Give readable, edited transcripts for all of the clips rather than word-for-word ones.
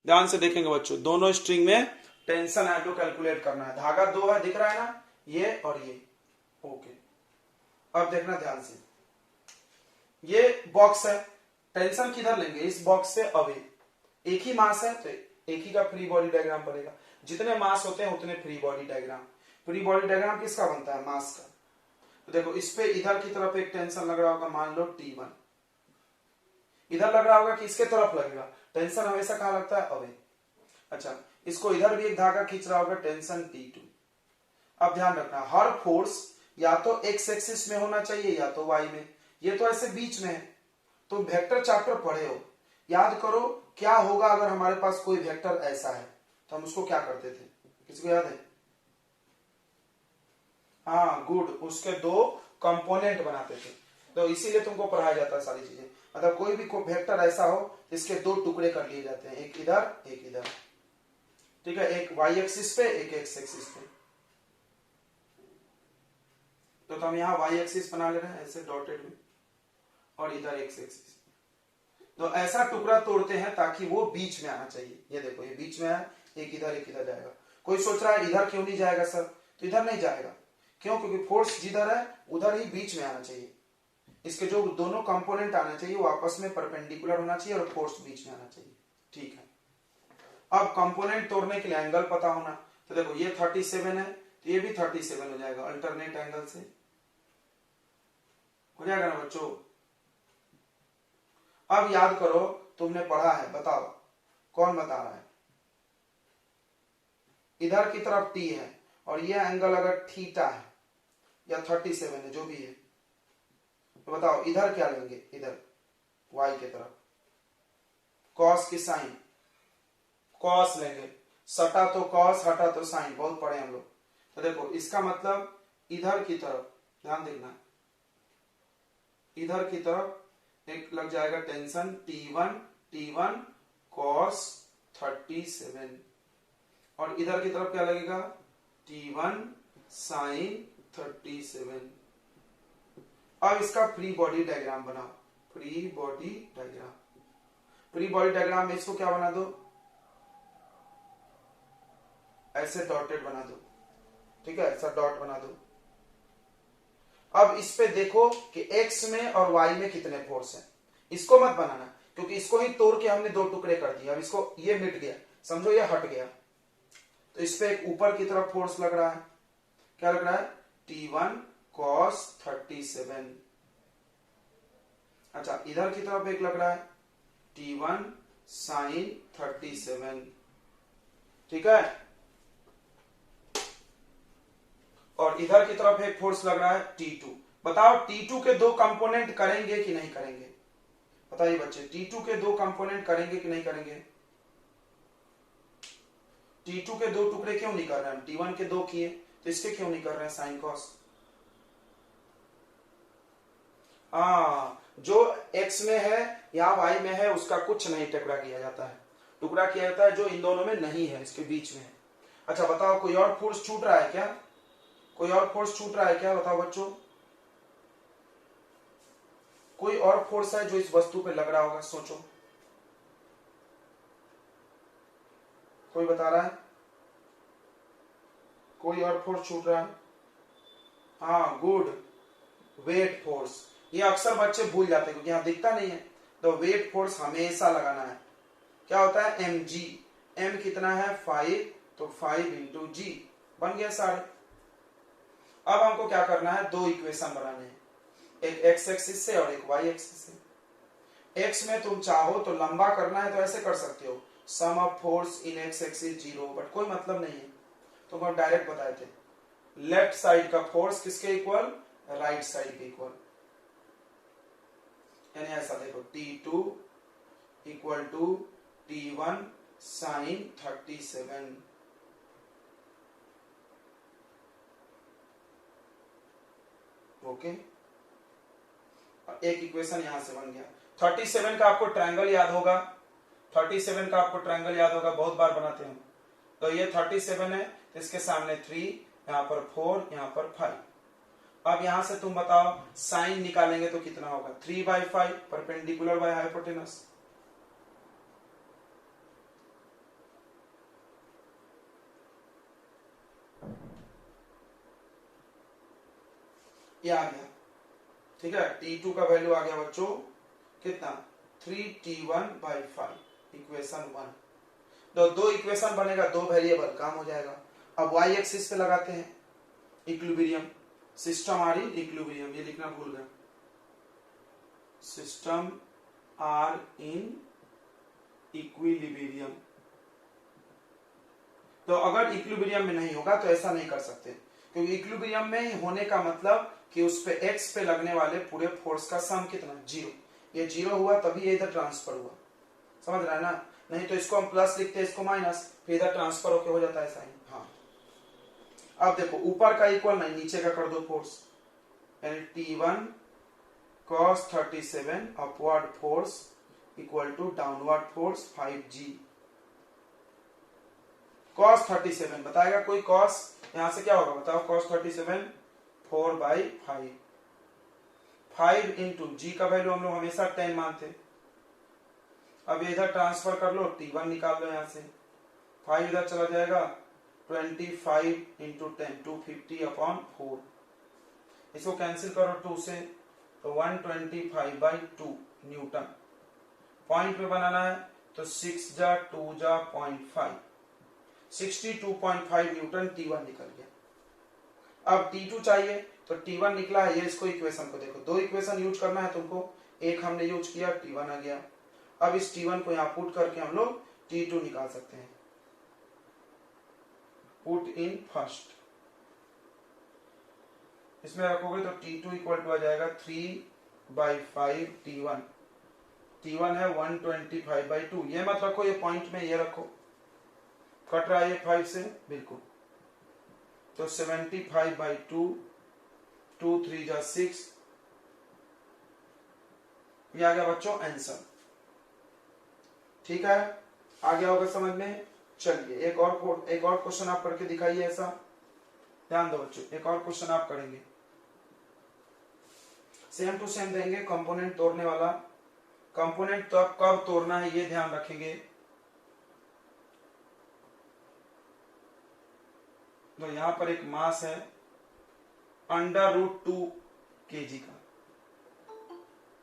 ध्यान से देखेंगे बच्चों, दोनों स्ट्रिंग में टेंशन है तो कैलकुलेट करना है। धागा दो है, दिख रहा है ना, ये और ये। ओके, अब देखना ध्यान से, ये बॉक्स है, टेंशन किधर लेंगे, इस बॉक्स से अवे। एक ही मास है तो एक ही का फ्री बॉडी डायग्राम बनेगा, जितने मास होते हैं उतने free body diagram. Free body diagram किसका बनता है, मास का। तो देखो इस पे इधर की तरफ एक टेंशन लग रहा होगा, मान लो T1, इधर लग रहा होगा कि इसके तरफ लगेगा, टेंशन हमेशा कहां लगता है, अवे। अच्छा, इसको इधर भी एक धागा खींच रहा होगा, टेंशन T2। अब ध्यान रखना, हर फोर्स या तो एक्स एक्सिस में होना चाहिए या तो वाई में, ये तो ऐसे बीच में है। तो वेक्टर चैप्टर पढ़े हो, याद करो क्या होगा अगर हमारे पास कोई वेक्टर ऐसा है, तो हम उसको क्या करते थे, किसी को याद है? हाँ गुड, उसके दो कंपोनेंट बनाते थे, तो इसीलिए तुमको पढ़ाया जाता है सारी चीजें। मतलब कोई भी वेक्टर ऐसा हो इसके दो टुकड़े कर लिए जाते हैं, एक इधर एक इधर, ठीक है, एक वाई एक्सिस पे एक एक्स एक्सिस पे। तो हम यहाँ वाई एक्सिस बना ले रहे हैं ऐसे डॉटेड में, और इधर एक्स एक्सिस। तो ऐसा टुकड़ा तोड़ते हैं ताकि वो बीच में आना चाहिए। ये देखो ये बीच में है, एक इधर जाएगा। कोई सोच रहा है इधर क्यों नहीं जाएगा सर, तो इधर नहीं जाएगा, क्यों? क्योंकि फोर्स जिधर है उधर ही बीच में आना चाहिए। इसके जो दोनों कंपोनेंट आना चाहिए वो आपस में परपेंडिकुलर होना चाहिए और फोर्स बीच में आना चाहिए, ठीक है। अब कंपोनेंट तोड़ने के लिए एंगल पता होना, तो देखो ये 37 है तो ये भी 37 हो जाएगा, अल्टरनेट एंगल से हो जाएगा ना बच्चों। अब याद करो, तुमने पढ़ा है, बताओ कौन बता रहा है। इधर की तरफ T है और ये एंगल अगर थीटा है या 37 है, जो भी है, तो बताओ इधर क्या लेंगे, इधर y की तरफ cos की साइन, cos लेंगे, सटा तो cos हटा तो साइन, बहुत पढ़े हम लोग। तो देखो इसका मतलब इधर की तरफ, ध्यान देखना, इधर की तरफ एक लग जाएगा टेंशन T1 cos 37, और इधर की तरफ क्या लगेगा, T1 sin 37। अब इसका फ्री बॉडी डायग्राम बनाओ, free body diagram. Free body diagram में इसको क्या बना दो, ऐसे डॉटेड बना दो, ठीक है, ऐसा डॉट बना दो। अब इस पे देखो कि x में और y में कितने फोर्स हैं, इसको मत बनाना क्योंकि इसको ही तोड़ के हमने दो टुकड़े कर दिए। अब इसको, ये मिट गया, समझो ये हट गया, तो इस पे एक ऊपर की तरफ फोर्स लग रहा है, क्या लग रहा है, T1 cos 37। अच्छा, इधर की तरफ एक लग रहा है T1 sin 37, ठीक है, और इधर की तरफ एक फोर्स लग रहा है T2। बताओ T2 के दो कंपोनेंट करेंगे कि नहीं करेंगे, बताइए बच्चे, T2 के दो कंपोनेंट करेंगे कि नहीं करेंगे? T2 के दो टुकड़े क्यों नहीं कर रहे हैं, T1 के दो किए, तो इसके क्यों नहीं कर रहे हैं साइन कॉस? जो x में है या y में है उसका कुछ नहीं टुकड़ा किया जाता है, टुकड़ा किया जाता है जो इन दोनों में नहीं है, इसके बीच में है। अच्छा बताओ, कोई और फोर्स छूट रहा है क्या, कोई और फोर्स छूट रहा है क्या, बताओ बच्चों, कोई और फोर्स है जो इस वस्तु पे लग रहा होगा, सोचो, कोई बता रहा है, कोई और फोर्स छूट रहा है? हाँ गुड, वेट फोर्स। ये अक्सर बच्चे भूल जाते हैं क्योंकि यहाँ दिखता नहीं है, तो वेट फोर्स हमेशा लगाना है। क्या होता है, mg, m कितना है 5, तो 5 इंटू जी, बन गया सारे। अब हमको क्या करना है, दो इक्वेशन बनाने हैं, एक x एक्सिस से और एक y एक्सिस से। x में तुम चाहो तो लंबा करना है तो ऐसे कर सकते हो, sum of force in x axis 0, but कोई मतलब नहीं है, तुमको तो डायरेक्ट बताए थे, लेफ्ट साइड का फोर्स किसके इक्वल, राइट साइड के इक्वल, यानी ऐसा देखो T2 equal to T1 sin 37। Okay, एक इक्वेशन यहां से बन गया। 37 का आपको ट्रायंगल याद होगा, 37 का आपको ट्रायंगल याद होगा, बहुत बार बनाते हैं। तो ये 37 है, तो इसके सामने 3, यहां पर 4, यहां पर 5। अब यहां से तुम बताओ साइन निकालेंगे तो कितना होगा, 3/5 परपेंडिकुलर बाय हाइपोटेनस। ये आ गया, ठीक है। T2 का वैल्यू आ गया बच्चों कितना 3T1/5 इक्वेशन 1। तो दो इक्वेशन बनेगा, दो वेरिएबल, काम हो जाएगा। अब y एक्सिस पे लगाते हैं equilibrium, system are in equilibrium, ये लिखना भूल गए, सिस्टम आर इन इक्विलिब्रियम। तो अगर इक्विलिब्रियम में नहीं होगा तो ऐसा नहीं कर सकते, क्योंकि इक्विलिब्रियम में होने का मतलब कि उस पे x पे लगने वाले पूरे फोर्स का सम कितना, 0। ये 0 हुआ तभी ये इधर ट्रांसफर हुआ, समझ रहा है ना। नहीं तो इसको हम प्लस लिखते हैं, इसको माइनस, फिर इधर ट्रांसफर होके हो जाता है साइन। हाँ अब देखो ऊपर का इक्वल नहीं, नीचे का कर दो फोर्स, यानी T1 cos 37 upward force equal to downward force 5G। cos 37 बताएगा कोई, cos यहां से क्या होगा बताओ, cos 37 4/5, 5 इंटू जी का वैल्यू हम लोग हमेशा 10 मानते। अब इधर ट्रांसफर कर लो, T1 निकाल लो यहां से, 5 इधर चला जाएगा, 25 इंटू 10 250/4, इसको कैंसिल करो 2 से, तो 125/2 न्यूटन। पॉइंट पे बनाना है तो 6 जा 2 जा 0.5, 62.5 न्यूटन T1 निकल गया। अब T2 चाहिए तो T1 निकला है, ये इसको इक्वेशन को देखो, दो इक्वेशन यूज करना है तुमको, एक हमने यूज किया, T1 आ गया। अब इस T1 को यहां पुट करके हम लोग T2 निकाल सकते हैं, पुट इन फर्स्ट, इसमें रखोगे तो T2 इक्वल टू आ जाएगा 3/5 T1, T1 है 125/2, ये मत रखो, ये पॉइंट में ये रखो, कट रहा है ये 5 से बिल्कुल, तो 75/2, 2 3 जा 6, ये आ गया बच्चों आंसर। ठीक है, आ गया होगा समझ में। चलिए एक और क्वेश्चन आप करके दिखाइए, ऐसा ध्यान दो बच्चों, एक और क्वेश्चन आप करेंगे, सेम टू सेम देंगे, कंपोनेंट तोड़ने वाला। कंपोनेंट तो अब कब तोड़ना है ये ध्यान रखेंगे। तो यहां पर एक मास है √2 kg का,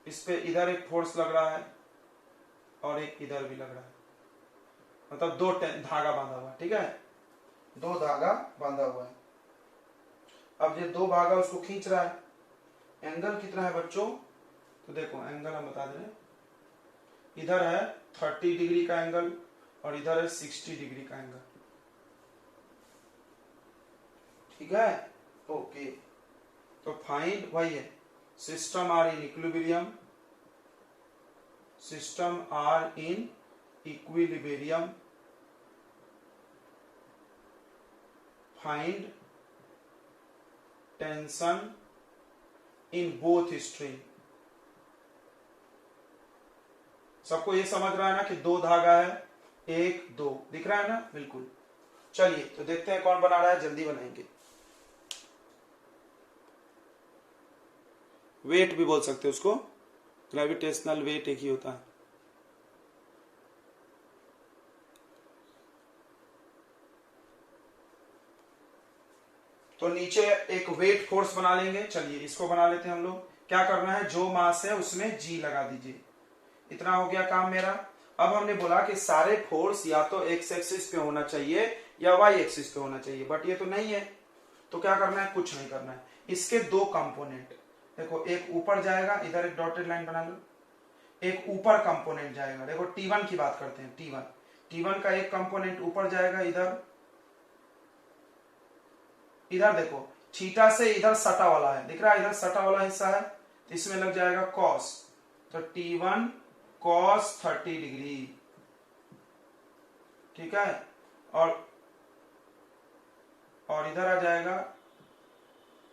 इस पे इधर एक फोर्स लग रहा है और एक इधर भी लग रहा है, मतलब दो धागा बांधा हुआ है, ठीक है, दो धागा बांधा हुआ है। अब ये दो धागा उसको खींच रहा है, एंगल कितना है बच्चों, तो देखो एंगल हम बता दें, इधर है 30 डिग्री का एंगल और इधर है 60 डिग्री का एंगल, ठीक है, ओके। तो फाइंड वही है, system are in equilibrium, system are in equilibrium, find tension in both string. सबको ये समझ रहा है ना कि दो धागा है, 1 2 दिख रहा है ना, बिल्कुल। चलिए तो देखते हैं कौन बना रहा है, जल्दी बनाएंगे। वेट भी बोल सकते हो उसको, ग्रेविटेशनल वेट एक ही होता है। तो नीचे एक वेट फोर्स बना लेंगे, चलिए इसको बना लेते हैं हम लोग। क्या करना है, जो मास है उसमें जी लगा दीजिए, इतना हो गया काम मेरा। अब हमने बोला कि सारे फोर्स या तो एक्स एक्सिस पे होना चाहिए या वाई एक्सिस पे होना चाहिए, बट ये तो नहीं है, तो क्या करना है, कुछ नहीं करना है। इसके दो कंपोनेंट देखो, एक ऊपर जाएगा, इधर एक डॉटेड लाइन बना लो, एक ऊपर कंपोनेंट जाएगा। देखो T1 की बात करते हैं, T1 का एक कंपोनेंट ऊपर जाएगा, इधर देखो थीटा से इधर सटा वाला है, दिख रहा है, इधर सटा वाला हिस्सा है, तो इसमें लग जाएगा कॉस, तो T1 cos 30 डिग्री, ठीक है, और इधर आ जाएगा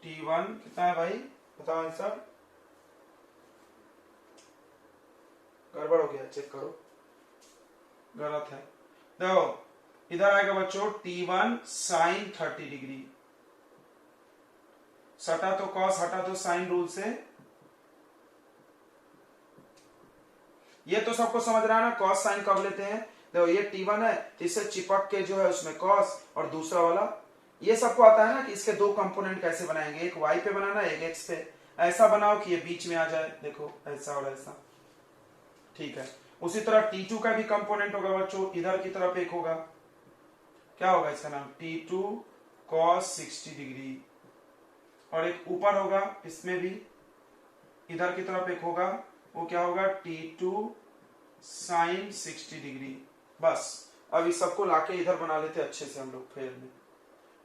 T1 कितना है भाई, बताओ आंसर, गड़बड़ हो गया, चेक करो, गलत है। देखो इधर आएगा बच्चों T1 sin 30 डिग्री, सटा तो कॉस, हटा तो साइन रूल से, ये तो सबको समझ रहा है ना, कॉस साइन कब लेते हैं। देखो ये T1 है, तो इससे चिपक के जो है उसमें कॉस, और दूसरा वाला ये सबको आता है ना कि इसके दो कंपोनेंट कैसे बनाएंगे, एक y पे बनाना, एक x पे। ऐसा बनाओ कि ये बीच में आ जाए, देखो ऐसा और ऐसा, ठीक है। उसी तरह T2 का भी कंपोनेंट होगा बच्चों, इधर की तरफ एक होगा, क्या होगा इसका नाम, T2 cos 60 डिग्री, और एक ऊपर होगा इसमें भी, इधर की तरफ एक होगा, वो क्या होगा, T2 sin 60 डिग्री। बस अब इस सबको लाके इधर बना लेते अच्छे से हम लोग फेयर में,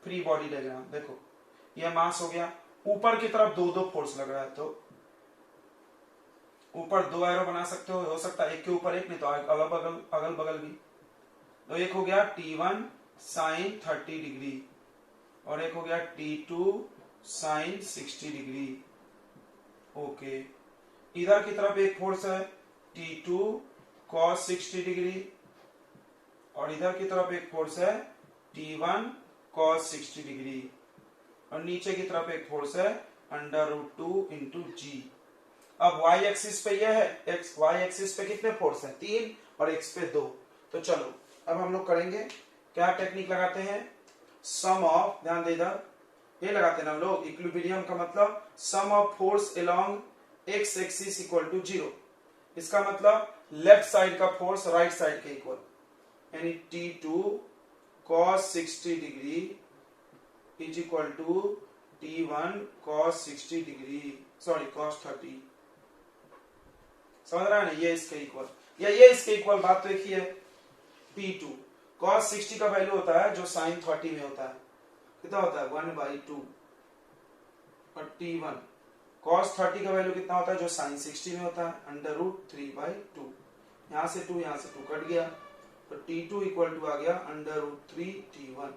फ्री बॉडी डायग्राम। देखो ये मास हो गया, ऊपर की तरफ दो दो फोर्स लग रहा है, तो ऊपर दो एरो बना सकते हो सकता है एक के ऊपर एक, नहीं तो अगल बगल भी। तो एक हो गया T1 sin 30 डिग्री और एक हो गया T2 sin 60 डिग्री। ओके, इधर की तरफ एक फोर्स है T2 cos 60 डिग्री और इधर की तरफ एक फोर्स है T1 cos 60 डिग्री, और नीचे की तरफ एक फोर्स है √2 इंटू जी। अब y एक्सिस पे यह है, y एक्सिस पे कितने फोर्स हैं, 3, और x पे 2। तो चलो अब हम लोग करेंगे क्या टेक्निक लगाते हैं, सम ऑफ, ध्यान दे इधर, ये लगाते हैं ना हम लोग, इक्विलिब्रियम का मतलब sum of force along x axis equal to 0। इसका मतलब लेफ्ट साइड का फोर्स राइट साइड के इक्वल, यानी T2 cos 60 degree is equal to T1 cos 60 degree, sorry cos 30। समझ रहा है ना, ये इसके इक्वल या ये इसके इक्वल, बात तो एक ही है। P2 cos 60 का वैल्यू होता है जो sin 30 में होता है, कितना होता है 1/2, और T1 cos 30 का वैल्यू कितना होता है जो sin 60 में होता है, √3/2। यहां से 2 यहां से 2 कट गया, तो T2 इक्वल टू आ गया √3T1,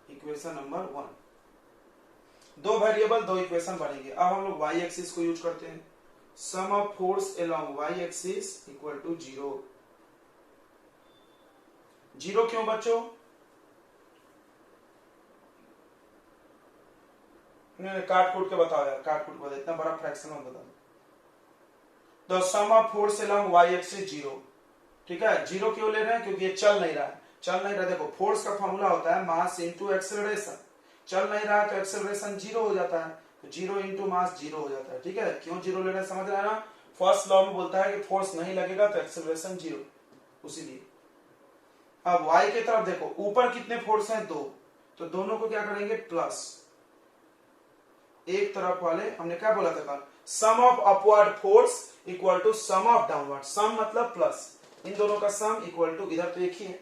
इक्वेशन नंबर 1। दो वेरिएबल दो इक्वेशन बनेंगे। अब हम लोग y एक्सिस को यूज करते हैं, sum of force along y axis equal to 0। 0 क्यों बच्चों, काट कूट के बताओ यार, काट कूट के बताओ, इतना बड़ा फ्रैक्शन मत बताओ। The sum of force along y axis 0, ठीक है। 0 क्यों ले रहे हैं, क्योंकि ये चल नहीं रहा है, चल नहीं रहा। देखो फोर्स का फॉर्मूला होता है मास इंटू एक्सेलरेशन, चल नहीं रहा है तो एक्सेलरेशन 0 हो जाता है, तो 0 इंटू मास 0 हो जाता है, ठीक है। क्यों 0 ले रहे हैं समझ रहे हैं ना, फर्स्ट लॉ में बोलता है कि फोर्स नहीं लगेगा तो एक्सेलरेशन 0, उसीलिए। अब y की तरफ देखो, ऊपर कितने फोर्स हैं, 2, तो दोनों को क्या करेंगे प्लस, एक तरफ वाले हमने क्या बोला था कल, sum of upward force equal to sum of downward, sum मतलब प्लस, इन दोनों का सम इक्वल टू, इधर तो एक ही है,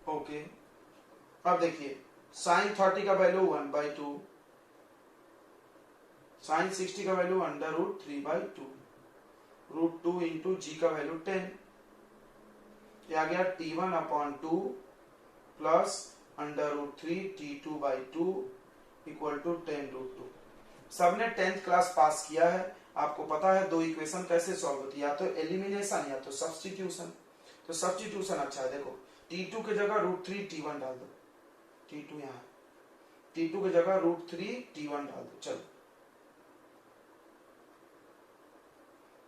ओके। अब देखिए sin 30 का वैल्यू 1/2, sin 60 का वैल्यू √3/2, √2 इंटू जी का वैल्यू 10, ये आ गया T1/2 plus √3 T2/2 equal to 10√2। सबने 10th क्लास पास किया है, आपको पता है दो इक्वेशन कैसे सॉल्व होती है, या तो एलिमिनेशन या तो सब्स्टिट्यूशन। तो सब्स्टिट्यूशन अच्छा है, देखो T2 की जगह √3 T1 डाल दो, T2 यहाँ, T2 की जगह √3 T1 डाल दो, चलो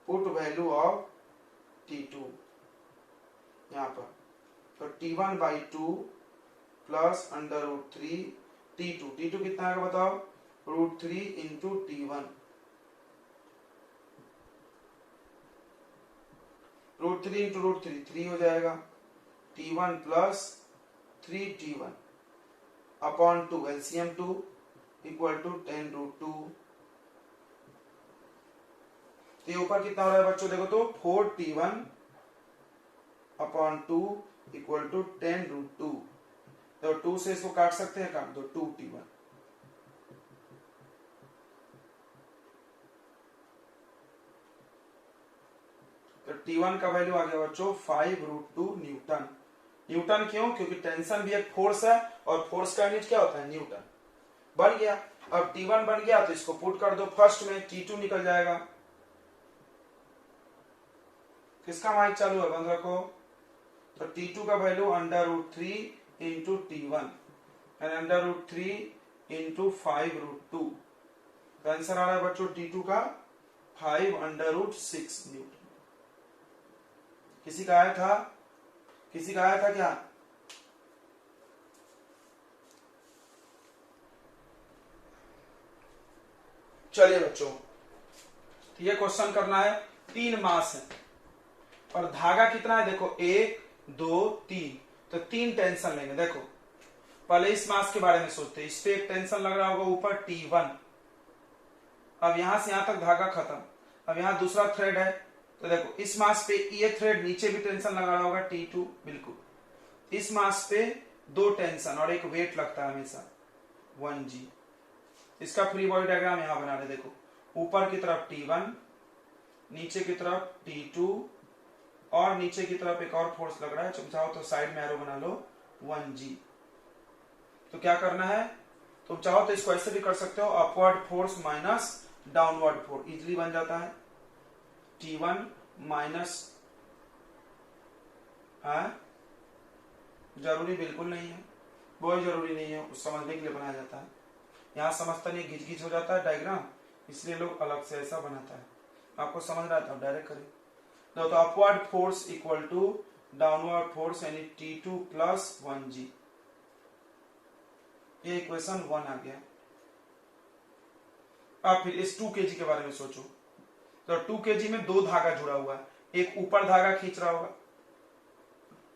पुट वैल्यू ऑफ T2 यहाँ पर, तो T1/2 प्लस √3 T2, T2 कितना आएगा बताओ, √3 इंटू T1, √3 इंटू √3 3 हो जाएगा, T1 plus 3T1 upon 2, LCM 2 equal to 10√2। तो ऊपर कितना हो रहा है बच्चों, देखो तो 4T1 अपॉन 2 इक्वल टू 10√2, तो 2 से इसको काट सकते हैं, काट दो, 2T1। तो T1 का वैल्यू आ गया बच्चों 5√2 न्यूटन। न्यूटन क्यों, क्योंकि टेंशन भी एक फोर्स है और फोर्स का यूनिट क्या होता है, न्यूटन। बन गया, अब T1 बन गया तो इसको पुट कर दो फर्स्ट में, T2 निकल जाएगा। किसका माइक चालू है, बंद रखो। तो T2 का value √3 into T1 and √3 into 5√2, तो आंसर आ रहा है बच्चों T2 का 5√6 न्यूटन। किसी का आया था? किसी का आया था क्या? चलिए बच्चों, ये क्वेश्चन करना है। 3 मास है और धागा कितना है? देखो 1 2 3, तो 3 टेंशन लेंगे। देखो पहले इस मास के बारे में सोचते हैं। इस पे एक टेंशन लग रहा होगा ऊपर T1। अब यहां से यहां तक धागा खत्म। अब यहां दूसरा थ्रेड है, तो देखो इस मास पे ये थ्रेड नीचे भी टेंशन लगा रहा होगा T2। बिल्कुल इस मास पे 2 टेंशन और एक वेट लगता है हमेशा 1G। इसका फ्री बॉडी डायग्राम यहां बना रहे। देखो ऊपर की तरफ T1, नीचे की तरफ T2 और नीचे की तरफ एक और फोर्स लग रहा है। चाहो तो साइड में एरो बना लो 1G। तो क्या करना है? तुम चाहो तो इसको ऐसे भी कर सकते हो, upward force minus downward force easily बन जाता है। T1 माइनस, जरूरी बिल्कुल नहीं है, कोई जरूरी नहीं है, कुछ समझने के लिए बनाया जाता है। यहाँ समझता नहीं, घिच घिच हो जाता है डायग्राम, इसलिए लोग अलग से ऐसा बनाता है। आपको समझ रहा था डायरेक्ट करें। तो upward force equal to downward force यानी T2 प्लस 1G। ये इक्वेशन 1 आ गया। अब फिर इस 2 kg के बारे में सोचो। तो 2 kg में 2 धागा जुड़ा हुआ है, एक ऊपर धागा खींच रहा होगा,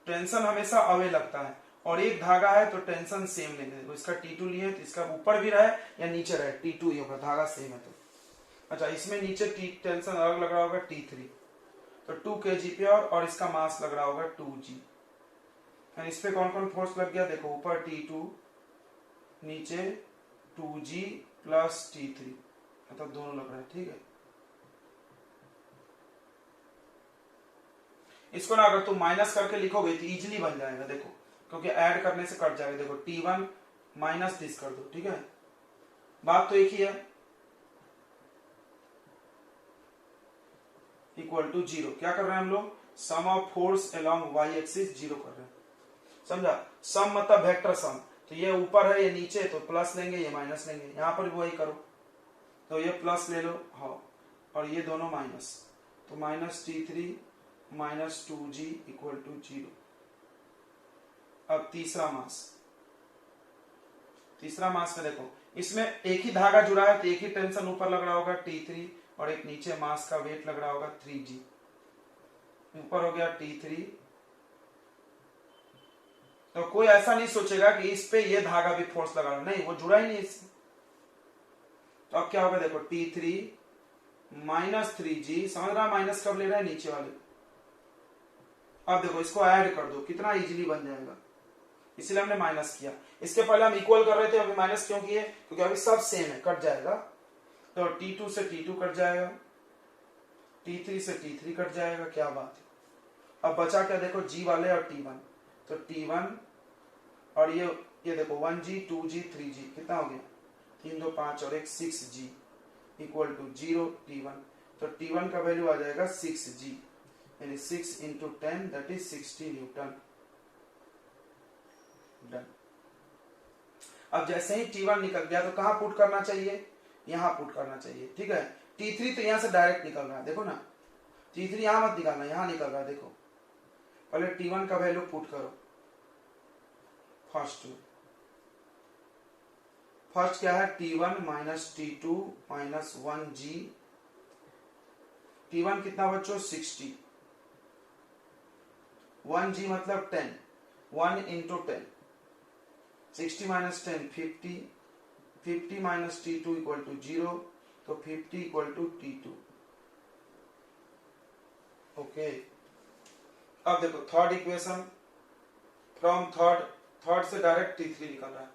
टेंशन हमेशा अवे लगता है, और एक धागा है तो टेंशन सेम लेंगे। तो इसका T2 लिए तो इसका ऊपर भी रहे या नीचे रहे T2 ही होगा, धागा सेम है। तो अच्छा, इसमें नीचे टेंशन अलग लग रहा होगा T3, तो 2 kg पे और इसका मास लग रहा होगा 2G। इस पे कौन कौन फोर्स लग गया? देखो ऊपर T2, नीचे 2G प्लस T3, मतलब दोनों लग रहा है। ठीक है, इसको ना अगर तुम माइनस करके लिखोगे तो इजीली बन जाएगा। देखो क्योंकि ऐड करने से कट जाएगा। देखो T1 माइनस दिस कर दो। ठीक है, बात तो एक ही है, इक्वल टू 0। क्या कर रहे हैं हम लोग? Sum of force along y axis 0 कर रहे हैं। समझा? सम मतलब वेक्टर सम। तो ये ऊपर है ये नीचे, तो प्लस लेंगे, ये माइनस लेंगे। यहां पर भी वही करो, तो ये प्लस ले लो, हाँ, और ये दोनों माइनस, तो minus T3 minus 2G equal to 0। अब तीसरा मास में देखो इसमें एक ही धागा जुड़ा है, तो एक ही टेंशन ऊपर लग रहा होगा T3 और एक नीचे मास का वेट लग रहा होगा 3G। ऊपर हो गया T3, तो कोई ऐसा नहीं सोचेगा कि इस पे ये धागा भी फोर्स लगा रहा, नहीं, वो जुड़ा ही नहीं इससे। तो अब क्या होगा? देखो T3 माइनस 3G, समझ रहा माइनस कब ले रहा है? नीचे वाले। अब देखो इसको ऐड कर दो, कितना इजीली बन जाएगा, इसलिए हमने माइनस किया। इसके पहले हम इक्वल कर रहे थे, अभी माइनस क्यों किए? क्योंकि अभी सब सेम है, कट जाएगा। तो T2 से T2 कट जाएगा, T3 से T3 कट जाएगा। क्या बात है। अब बचा क्या? देखो G वाले और T1, तो T1 और ये देखो 1G 2G 3G, कितना हो गया? 3 2 5 और एक 6G इक्वल टू 0 T1। तो T1 का वैल्यू आ जाएगा 6G, यानी 6 into 10 that is 60 Newton. Done. अब जैसे ही T1 निकल गया तो कहां पुट करना चाहिए? यहां पुट करना चाहिए। ठीक है, T3 तो यहां से डायरेक्ट निकल रहा है, देखो ना, T3 यहां मत निकालना, यहां निकल रहा है। देखो पहले T1 का वैल्यू पुट करो। फर्स्ट क्या है? T1 minus T2 minus 1G। T1 कितना बच्चों? 60। 1G मतलब 10, 1 into 10, 60 minus 10 50, 50 minus T2 equal to 0, तो 50 इक्वल टू T2। ओके, अब देखो थर्ड इक्वेशन, फ्रॉम थर्ड से डायरेक्ट T3 निकल रहा है।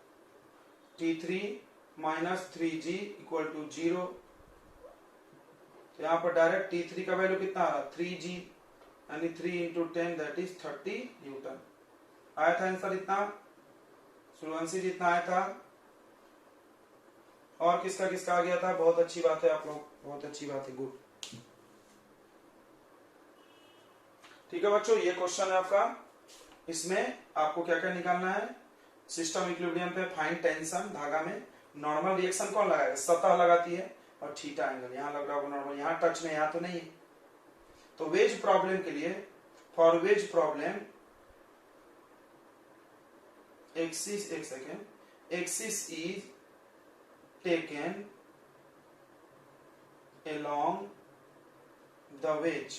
T3 minus 3G equal to 0, तो यहां पर डायरेक्ट T3 का वैल्यू कितना आ रहा है? 3G, यानी 3 इंटू 10 दैट इज 30 न्यूटन। आया था आंसर इतना, सूर्यवंशी जितना आया था। और किसका किसका आ गया था? बहुत अच्छी बात है, आप लोग बहुत अच्छी बात है, गुड। ठीक है बच्चों, ये क्वेश्चन है आपका। इसमें आपको क्या क्या निकालना है? सिस्टम इक्विलिब्रियम पे फाइंड टेंशन धागा में। नॉर्मल रिएक्शन कौन लगाएगा? सतह लगाती है, और थीटा एंगल, यहाँ लग रहा होगा नॉर्मल, यहाँ टच में, यहाँ तो नहीं है। तो वेज प्रॉब्लम के लिए, फॉर वेज प्रॉब्लम एक्सिस, एक second, axis is taken along the wedge,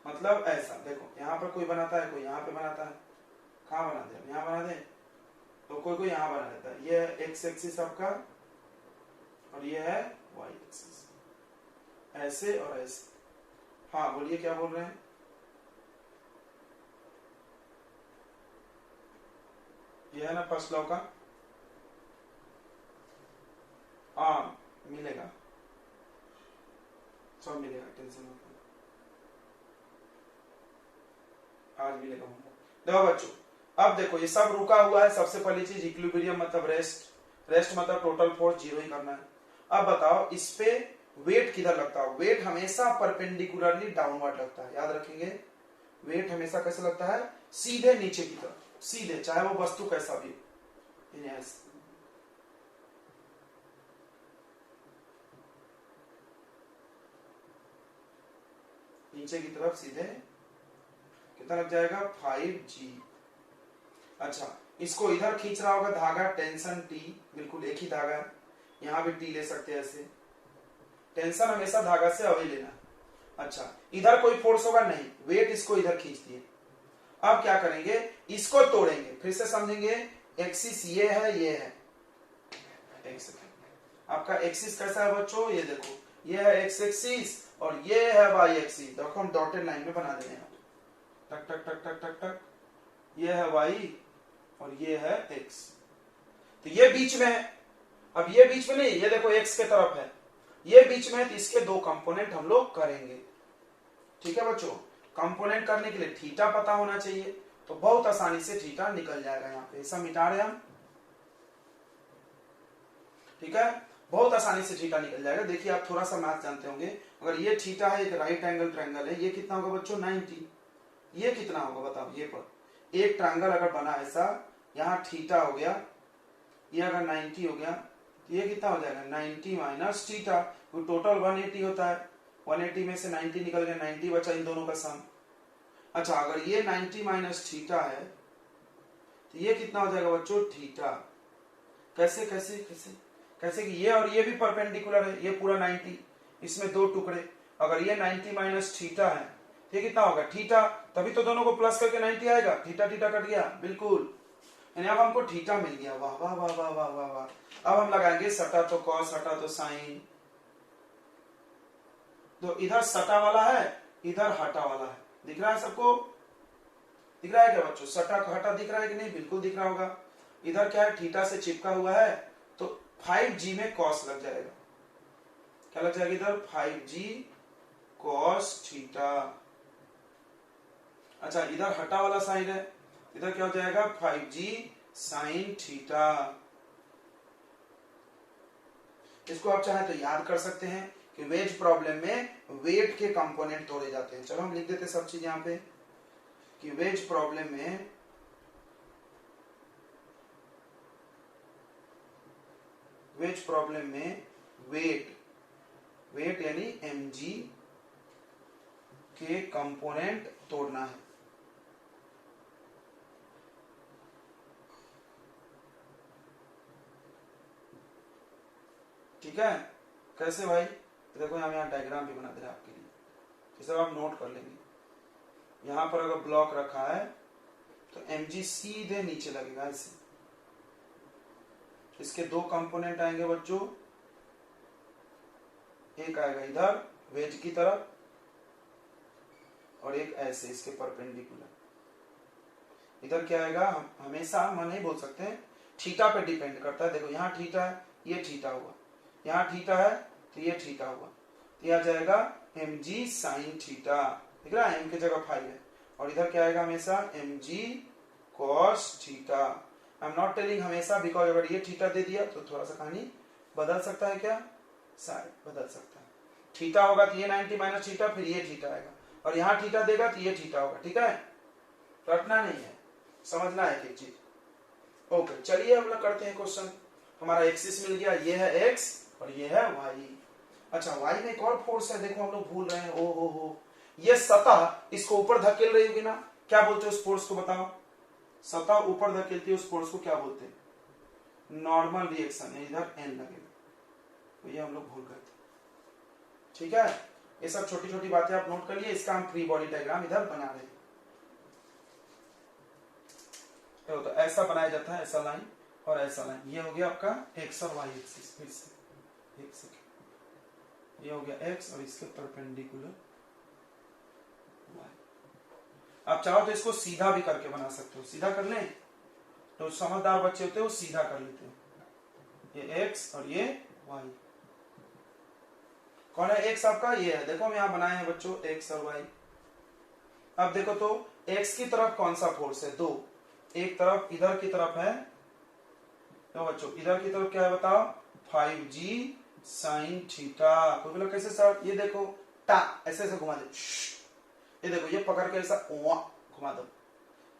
मतलब ऐसा देखो, यहां पर कोई बनाता है, कोई यहां पे बनाता है, कहां बना दे, यहां बना दे, तो कोई कोई यहां बना देता है। ये है एक्स एक्सिस आपका और ये है वाई एक्सिस, ऐसे और ऐसे। हाँ बोलिए क्या बोल रहे हैं? ये है ना फर्स्ट लॉ का, हाँ मिलेगा, सब मिलेगा, टेंशन मत लो, आज मिलेगा। देखो बच्चों, अब देखो ये सब रुका हुआ है। सबसे पहली चीज इक्विलिब्रियम मतलब रेस्ट, रेस्ट मतलब टोटल फोर्स जीरो ही करना है। अब बताओ इस पे वेट किधर लगता है? वेट हमेशा परपेंडिकुलरली डाउनवर्ड लगता है, याद रखेंगे। वेट हमेशा कैसे लगता है? सीधे नीचे की तरफ, सीधे, चाहे वो वस्तु कैसा भी हो। नीचे की तरफ सीधे कितना लग जाएगा? 5G। अच्छा, इसको इधर खींच रहा होगा धागा, टेंशन T, बिल्कुल एक ही धागा है, यहां भी T ले सकते हैं ऐसे। टेंशन हमेशा धागा से अवे लेना। अच्छा, इधर कोई फोर्स होगा नहीं, वेट इसको इधर खींच दिए। अब क्या करेंगे? इसको तोड़ेंगे, फिर से समझेंगे। एक्सिस ये है, ये है, एक सेकेंड, आपका एक्सिस कैसा है बच्चों? ये देखो, ये है एक्स एक्सिस और ये है वाई एक्सिस। देखो हम डॉटेड लाइन में बना देंगे, टक टक टक टक टक टक, ये है वाई और ये है एक्स, तो ये बीच में है। अब ये बीच में नहीं, ये देखो एक्स के तरफ है, ये बीच में है, तो इसके दो कंपोनेंट हम लोग करेंगे। ठीक है बच्चों, कंपोनेंट करने के लिए थीटा पता होना चाहिए, तो बहुत आसानी से थीटा निकल जाएगा। यहाँ पे ऐसा मिटा रहे हम, ठीक है, बहुत आसानी से थीटा निकल जाएगा। देखिए आप थोड़ा सा मैथ जानते होंगे, अगर ये थीटा है, एक राइट एंगल ट्रायंगल है, ये कितना होगा बच्चों? 90। ये कितना होगा बताओ? ये पर एक ट्रायंगल अगर बना ऐसा, यहाँ थीटा हो गया, ये अगर 90 हो गया, तो ये कितना हो जाएगा? 90 माइनस थीटा, तो टोटल 180 होता है। 180 में से 90 निकल गया, 90 बचा इन दोनों का सम। अच्छा, अगर ये 90 माइनस थीटा है, तो ये कितना हो जाएगा बच्चों? थीटा। कैसे कैसे कैसे कैसे कि ये और ये भी परपेंडिकुलर है, ये पूरा 90, इसमें दो टुकड़े, अगर ये 90 माइनस थीटा है, ये कितना होगा? थीटा, तभी तो दोनों को प्लस करके 90 आएगा, थीटा थीटा कट गया, बिल्कुल। यानी अब हमको थीटा मिल गया, वाह वाह वाह वाह वाह वाह वाह। अब हम लगाएंगे सटा तो कॉस, हटा तो साइन, तो इधर सटा वाला है, इधर हटा वाला है, दिख रहा है सबको? दिख रहा है क्या बच्चों? सटा हटा दिख रहा है कि नहीं? बिल्कुल दिख रहा होगा। इधर क्या है? थीटा से चिपका हुआ है, तो 5G में कॉस लग जाएगा। क्या लग जाएगा इधर? 5G cos theta. अच्छा, इधर हटा वाला साइन है, इधर क्या हो जाएगा? 5G sine theta. इसको आप चाहे तो याद कर सकते हैं कि वेज प्रॉब्लम में वेट के कंपोनेंट तोड़े जाते हैं। चलो हम लिख देते सब चीज यहां पे कि वेज प्रॉब्लम में वेट यानी mg के कंपोनेंट तोड़ना है। ठीक है, कैसे भाई? देखो यहाँ डायग्राम भी बना दे रहा है आपके लिए, ये सब आप नोट कर लेंगे। यहां पर अगर ब्लॉक रखा है तो mg सीधे नीचे लगेगा ऐसे, इसके दो कंपोनेंट आएंगे बच्चों, एक आएगा इधर वेज की तरफ और एक ऐसे इसके परपेंडिकुलर। इधर क्या आएगा? हमेशा हम नहीं बोल सकते, थीटा पे डिपेंड करता है। देखो यहाँ थीटा है, ये थीटा हुआ, यहाँ थीटा है तो ये थीटा हुआ, तो यह जाएगा mg साइन थीटा, दिख रहा है? m की जगह 5 है, और इधर क्या आएगा? हमेशा mg cos theta. I am not telling हमेशा, बिकॉज अगर ये थीटा दे दिया तो थोड़ा सा कहानी बदल सकता है, क्या शायद बदल सकता है। थीटा होगा तो ये 90 माइनस थीटा, फिर ये थीटा आएगा, और यहाँ थीटा देगा तो ये थीटा होगा। ठीक है, रटना नहीं है, समझना है एक चीज। ओके, चलिए हम लोग करते हैं क्वेश्चन। हमारा एक्सिस मिल गया, ये है एक्स और ये है वाई। अच्छा वाई में एक और फोर्स है, देखो हम लोग भूल रहे हैं, ओ हो, ये सतह इसको ऊपर धकेल रही होगी ना, क्या बोलते हैं उस फोर्स को बताओ? सतह ऊपर धकेलती है उस फोर्स को क्या बोलते हैं? नॉर्मल रिएक्शन है, इधर एन लगेगा, तो ये हम लोग भूल गए थे। ठीक है, ये सब छोटी छोटी बातें आप नोट कर लिए, इसका हम फ्री बॉडी डायग्राम इधर बना रहे हैं। तो ऐसा बनाया जाता है, ऐसा लाइन और ऐसा लाइन। ये हो गया आपका एक्स और वाई एक्सिस। फिर से एक सेकेंड, ये हो गया एक्स और इसके परपेंडिकुलर वाई। आप चाहो तो इसको सीधा भी करके बना सकते हो, सीधा कर लें तो समझदार बच्चे होते हैं वो सीधा कर लेते हैं। ये एक्स और ये वाई, कौन है एक्स आपका? ये है, देखो हम यहां बनाए हैं बच्चों एक्स और वाई। अब देखो तो एक्स की तरफ कौन सा फोर्स है? 2। एक तरफ इधर की तरफ है, तो बच्चों इधर की तरफ क्या है बताओ? 5g sin theta. कोई बोला कैसे सर? ये देखो टा ऐसे ऐसे घुमा दो, ये देखो ये पकड़ के ऐसा घुमा दो।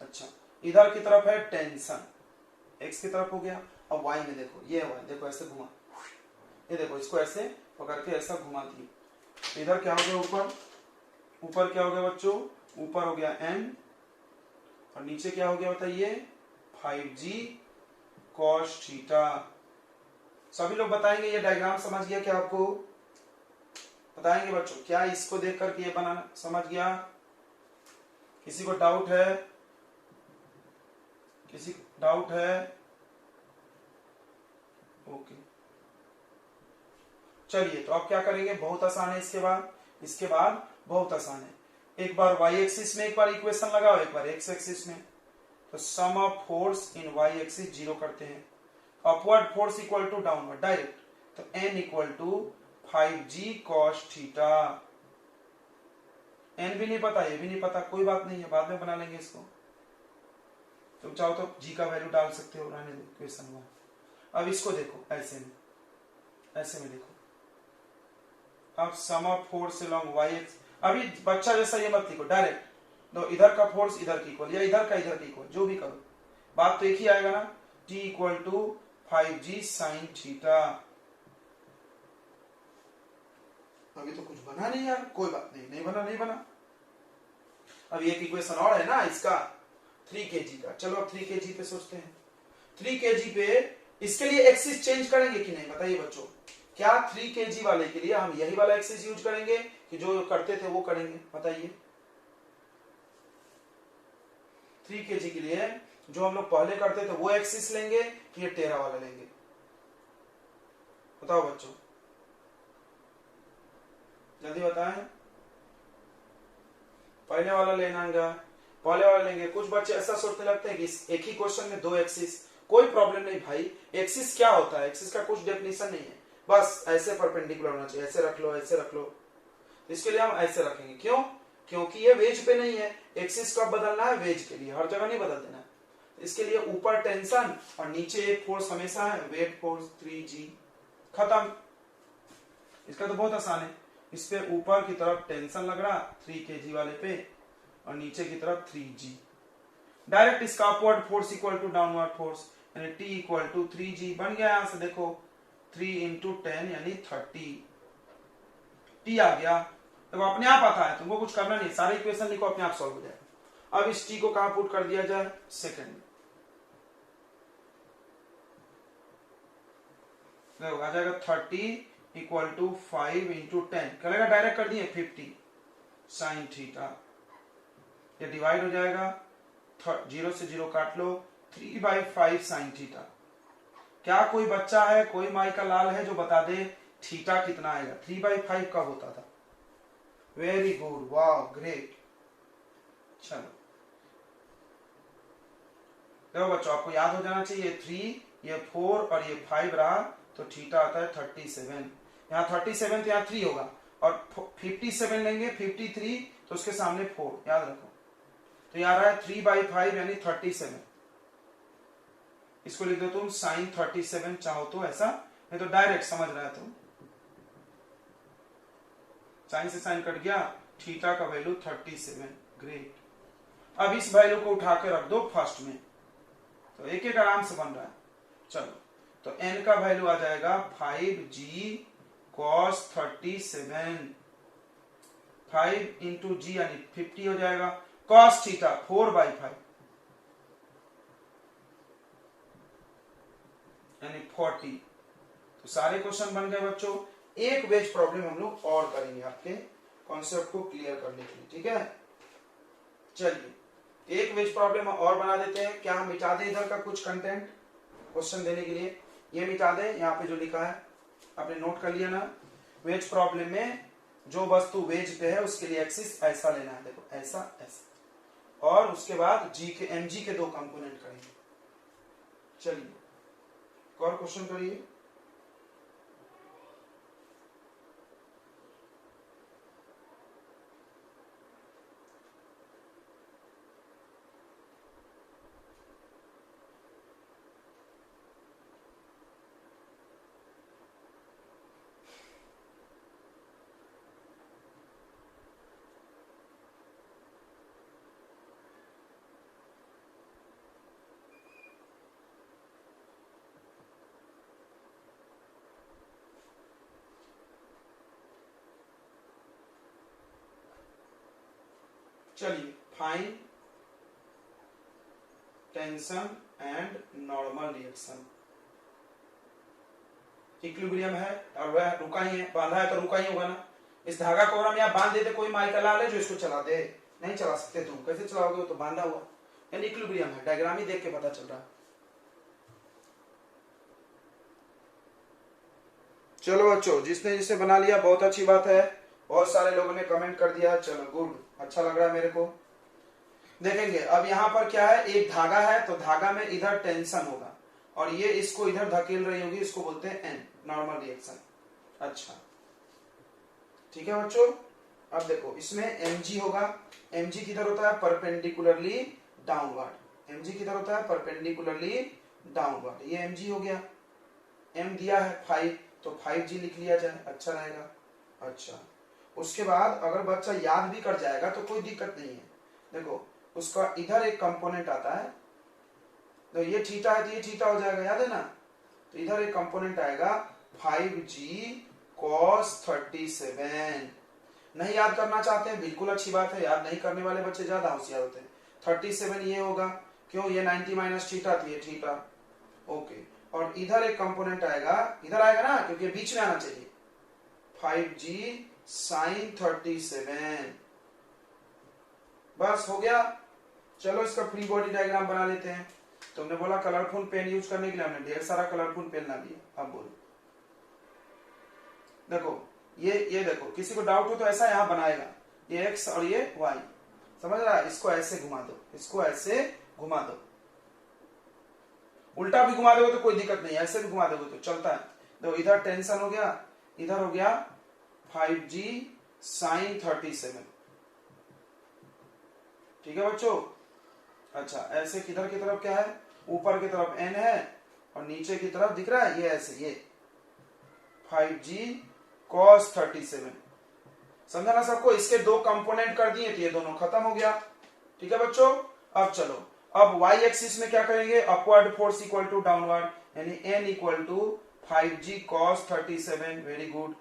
अच्छा इधर की तरफ है टेंशन, एक्स की तरफ हो गया। अब वाई में देखो, ये वाई देखो ऐसे घुमा, ये देखो इसको ऐसे पकड़ के ऐसा घुमा दिए। इधर क्या हो गया? ऊपर, ऊपर क्या हो गया बच्चों? ऊपर हो गया n और नीचे क्या हो गया बताइए? 5g cos theta. सभी लोग बताएंगे ये डायग्राम समझ गया क्या? आपको बताएंगे बच्चों, क्या इसको देख करके ये बनाना समझ गया? किसी को डाउट है? किसी को डाउट है? ओके चलिए, तो अब क्या करेंगे? बहुत आसान है। इसके बाद बहुत आसान है। एक बार y एक्सिस में एक बार इक्वेशन लगाओ, एक बार x एक्सिस में। तो sum of force in y axis 0 करते हैं। Upward force equal to downward direct, तो n equal to 5g cos theta. n भी नहीं पता, ये भी नहीं पता, कोई बात नहीं है, बाद में बना लेंगे इसको। तुम चाहो तो g का वैल्यू डाल सकते हो, रहने दो इक्वेशन में। अब इसको देखो ऐसे में, ऐसे में देखो। अब sum of force along y axis, अभी बच्चा जैसा ये मत लिखो, डायरेक्ट तो इधर का फोर्स इधर की इक्वल या इधर का इक्वल, जो भी करो बात तो एक ही आएगा ना। T equal to 5g sin theta. अभी तो कुछ बना नहीं यार, कोई बात नहीं, नहीं बना नहीं बना। अब एक इक्वेशन और है ना इसका 3 kg का। चलो अब 3 kg पे सोचते हैं। 3 kg पे इसके लिए एक्सिस चेंज करेंगे कि नहीं बताइए बच्चों? क्या 3 kg वाले के लिए हम यही वाला एक्सिस यूज करेंगे कि जो करते थे वो करेंगे? बताइए। 3 kg के लिए जो हम लोग पहले करते थे वो एक्सिस लेंगे कि ये टेढ़ा वाला लेंगे? बताओ बच्चों, जल्दी बताएं। पहले वाला लेना है, पहले वाला लेंगे। कुछ बच्चे ऐसा सोचने लगते हैं कि एक ही क्वेश्चन में 2 एक्सिस, कोई प्रॉब्लम नहीं भाई। एक्सिस क्या होता है? एक्सिस का कुछ डेफिनेशन नहीं है, बस ऐसे परपेंडिकुलर होना चाहिए, ऐसे रख लो, ऐसे रख लो। इसके लिए हम ऐसे रखेंगे, क्यों? क्योंकि ये वेज पे नहीं है। एक्सिस कब बदलना है? वेज के लिए, हर जगह नहीं बदल देना। इसके लिए ऊपर टेंशन और नीचे एक फोर्स हमेशा है, वेट फोर्स 3g। खत्म। इसका तो बहुत आसान है। इस पे ऊपर की तरफ टेंशन लग रहा 3 kg वाले पे और नीचे की तरफ 3g। डायरेक्ट इसका upward force equal to downward force, यानी T इक्वल टू 3g बन गया। यहां से देखो 3 इंटू 10 यानी 30। T आ गया, तो अपने आप आता है, तुमको कुछ करना नहीं, सारे इक्वेशन लिखो, अपने आप सॉल्व हो जाएगा। अब इस T को कहां पुट कर दिया जाए? सेकंड में। आ जाएगा 30 इक्वल टू 5 इंटू 10, करेगा डायरेक्ट कर दिए 50 साइन थीटा। ये डिवाइड हो जाएगा, 0 से 0 काट लो, 3/5 साइन थीटा। क्या कोई बच्चा है, कोई माई का लाल है जो बता दे थीटा कितना आएगा? 3/5 कब होता था? वेरी गुड, वाह ग्रेट। चलो देखो बच्चों, आपको याद हो जाना चाहिए, 3 ये 4 और ये 5 रहा, तो थीटा आता है 37। यहाँ 37 तो यहाँ 3 होगा, और 57 लेंगे 53 तो उसके सामने 4, याद रखो। तो यहाँ रहा है 3/5 यानी 37। इसको लिख दो तुम साइन 37, चाहो तो ऐसा, नहीं तो डायरेक्ट समझ रहा है तुम। साइन से साइन कट गया, थीटा का वैल्यू 37। ग्रेट। अब इस वैल्यू को उठा के रख दो फर्स्ट में, तो एक एक आराम से बन रहा है। चलो तो n का वैल्यू आ जाएगा 5g cos 37, 5 इंटू जी यानी 50 हो जाएगा, cos थीटा 4/5 यानी 40। तो सारे क्वेश्चन बन गए बच्चों। एक वेज प्रॉब्लम हम लोग और करेंगे आपके कॉन्सेप्ट को क्लियर करने के लिए, ठीक है। चलिए एक वेज प्रॉब्लम और बना देते हैं। क्या हम मिटा दें इधर का कुछ कंटेंट क्वेश्चन देने के लिए? ये मिटा दें, यहाँ पे जो लिखा है आपने नोट कर लिया ना। वेज प्रॉब्लम में जो वस्तु वेज पे है उसके लिए एक्सिस ऐसा लेना है, देखो ऐसा ऐसा, और उसके बाद जी के mg के दो कंपोनेंट करेंगे। चलिए और क्वेश्चन करिए। चलिए find tension and normal reaction. Equilibrium है और वह रुका ही है, बांधा है तो रुका ही होगा ना। इस धागा को हम यहाँ बांध देते, कोई माइक ला ले जो इसको चला दे, नहीं चला सकते तुम, कैसे चलाओगे? वो तो बांधा हुआ, यानी इक्विलिब्रियम है। डायग्राम ही देख के पता चल रहा है। चलो बच्चों, जिसने जिसे बना लिया बहुत अच्छी बात है। बहुत सारे लोगों ने कमेंट कर दिया, चलो गुड, अच्छा लग रहा है मेरे को। देखेंगे अब यहाँ पर क्या है, एक धागा है तो धागा में इधर टेंशन होगा और ये इसको इधर धकेल रही होगी, इसको बोलते हैं एन, नॉर्मल रिएक्शन। अच्छा ठीक है बच्चों। अब देखो इसमें mg होगा, mg किधर होता है? Perpendicularly downward. mg किधर होता है? Perpendicularly downward. ये mg हो गया, m दिया है 5 तो 5g लिख लिया जाए, अच्छा रहेगा। अच्छा उसके बाद अगर बच्चा याद भी कर जाएगा तो कोई दिक्कत नहीं है। देखो उसका इधर एक कंपोनेंट आता है, तो ये थीटा है तो ये थीटा हो जाएगा, याद है ना। तो इधर एक कंपोनेंट आएगा 5g cos 37। नहीं याद करना चाहते हैं, बिल्कुल अच्छी बात है, याद नहीं करने वाले बच्चे ज्यादा होशियार होते हैं। 37 ये होगा, क्यों? ये 90 माइनस थीटा थी, ये थीटा, ओके। और इधर एक कंपोनेंट आएगा, इधर आएगा ना क्योंकि बीच में आना चाहिए, 5g sin 37। बस हो गया। चलो इसका फ्री बॉडी डायग्राम बना लेते हैं। तुमने बोला कलरफुल पेन यूज करने के लिए, हमने ढेर सारा कलरफुल पेन ला लिया। अब बोलो, देखो ये देखो, किसी को डाउट हो तो ऐसा यहां बनाएगा, ये x और ये y, समझ रहा है? इसको ऐसे घुमा दो, इसको ऐसे घुमा दो, उल्टा भी घुमा दोगे तो कोई दिक्कत नहीं, ऐसे भी घुमा दोगे तो चलता है। देखो इधर टेंशन हो गया, इधर हो गया 5g sin 37, ठीक है बच्चों। अच्छा ऐसे किधर की तरफ क्या है? ऊपर की तरफ n है और नीचे की तरफ दिख रहा है ये ऐसे, ये 5g cos 37, समझा ना सबको? इसके दो कंपोनेंट कर दिए तो ये दोनों खत्म हो गया, ठीक है बच्चों। अब चलो, अब y एक्सिस में क्या करेंगे? Upward force equal to downward, यानी n equal to 5g cos 37, very good,